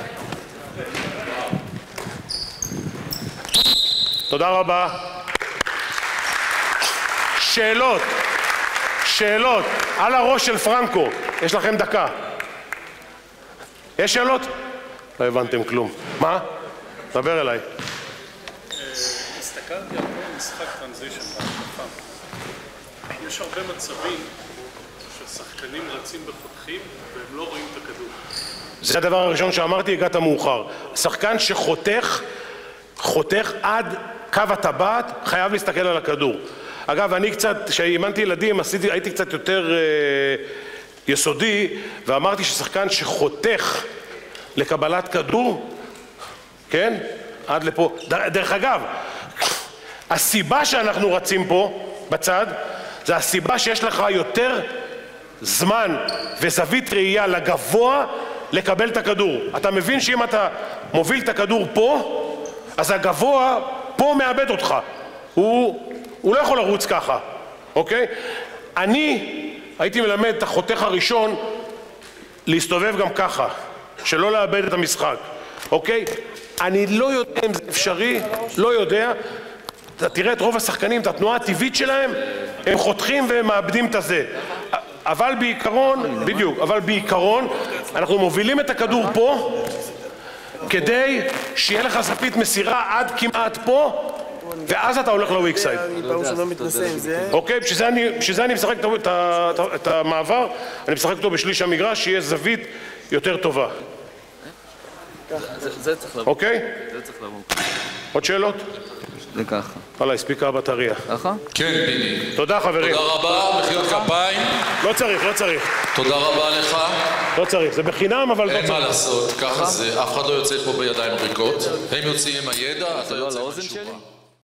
תודה רבה. שאלות. שאלות. על הראש של פרנקו. יש לכם דקה. יש שאלות? לא הבנתם כלום. מה? דבר אליי. הסתכלתי על כל משחק טרנזישן בהתקפה. יש הרבה מצבים ששחקנים רצים בחותכים והם לא רואים את הכדור. זה הדבר הראשון שאמרתי, הגעת מאוחר. שחקן שחותך עד קו הטבעת, חייב להסתכל על הכדור. אגב, אני קצת, כשאימנתי ילדים, הייתי קצת יותר יסודי, ואמרתי ששחקן שחותך לקבלת כדור, כן? עד לפה. דרך אגב, הסיבה שאנחנו רצים פה, בצד, זה הסיבה שיש לך יותר זמן וזווית ראייה לגבוה לקבל את הכדור. אתה מבין שאם אתה מוביל את הכדור פה, אז הגבוה פה מאבד אותך. הוא לא יכול לרוץ ככה, אוקיי? אני הייתי מלמד את החותך הראשון להסתובב גם ככה, שלא לאבד את המשחק, אוקיי? אני לא יודע אם זה אפשרי, לא יודע. אתה תראה את רוב השחקנים, את התנועה הטבעית שלהם, הם חותכים והם מאבדים את הזה. אבל בעיקרון, בדיוק, אבל בעיקרון, אנחנו מובילים את הכדור פה, כדי שיהיה לך זווית מסירה עד כמעט פה, ואז אתה הולך לוויק סייד. אני פעם ראשונה מתנסה עם זה. אוקיי, בשביל זה אני משחק את המעבר, אני משחק אותו בשליש המגרש, שיהיה זווית יותר טובה. זה צריך לבוא. אוקיי? זה צריך לבוא. עוד שאלות? זה ככה. וואלה, הספיקה הבטריה. ככה? כן, פיני. תודה חברים. תודה רבה, מחיאות כפיים. לא צריך, לא צריך. תודה רבה לך. לא צריך, זה בחינם אבל לא אין מה צריך. לעשות, ככה זה, אף אחד לא יוצא פה בידיים ריקות. הם יוצאים עם הידע, אתה לא על יוצא עם האוזן התשובה. שלי?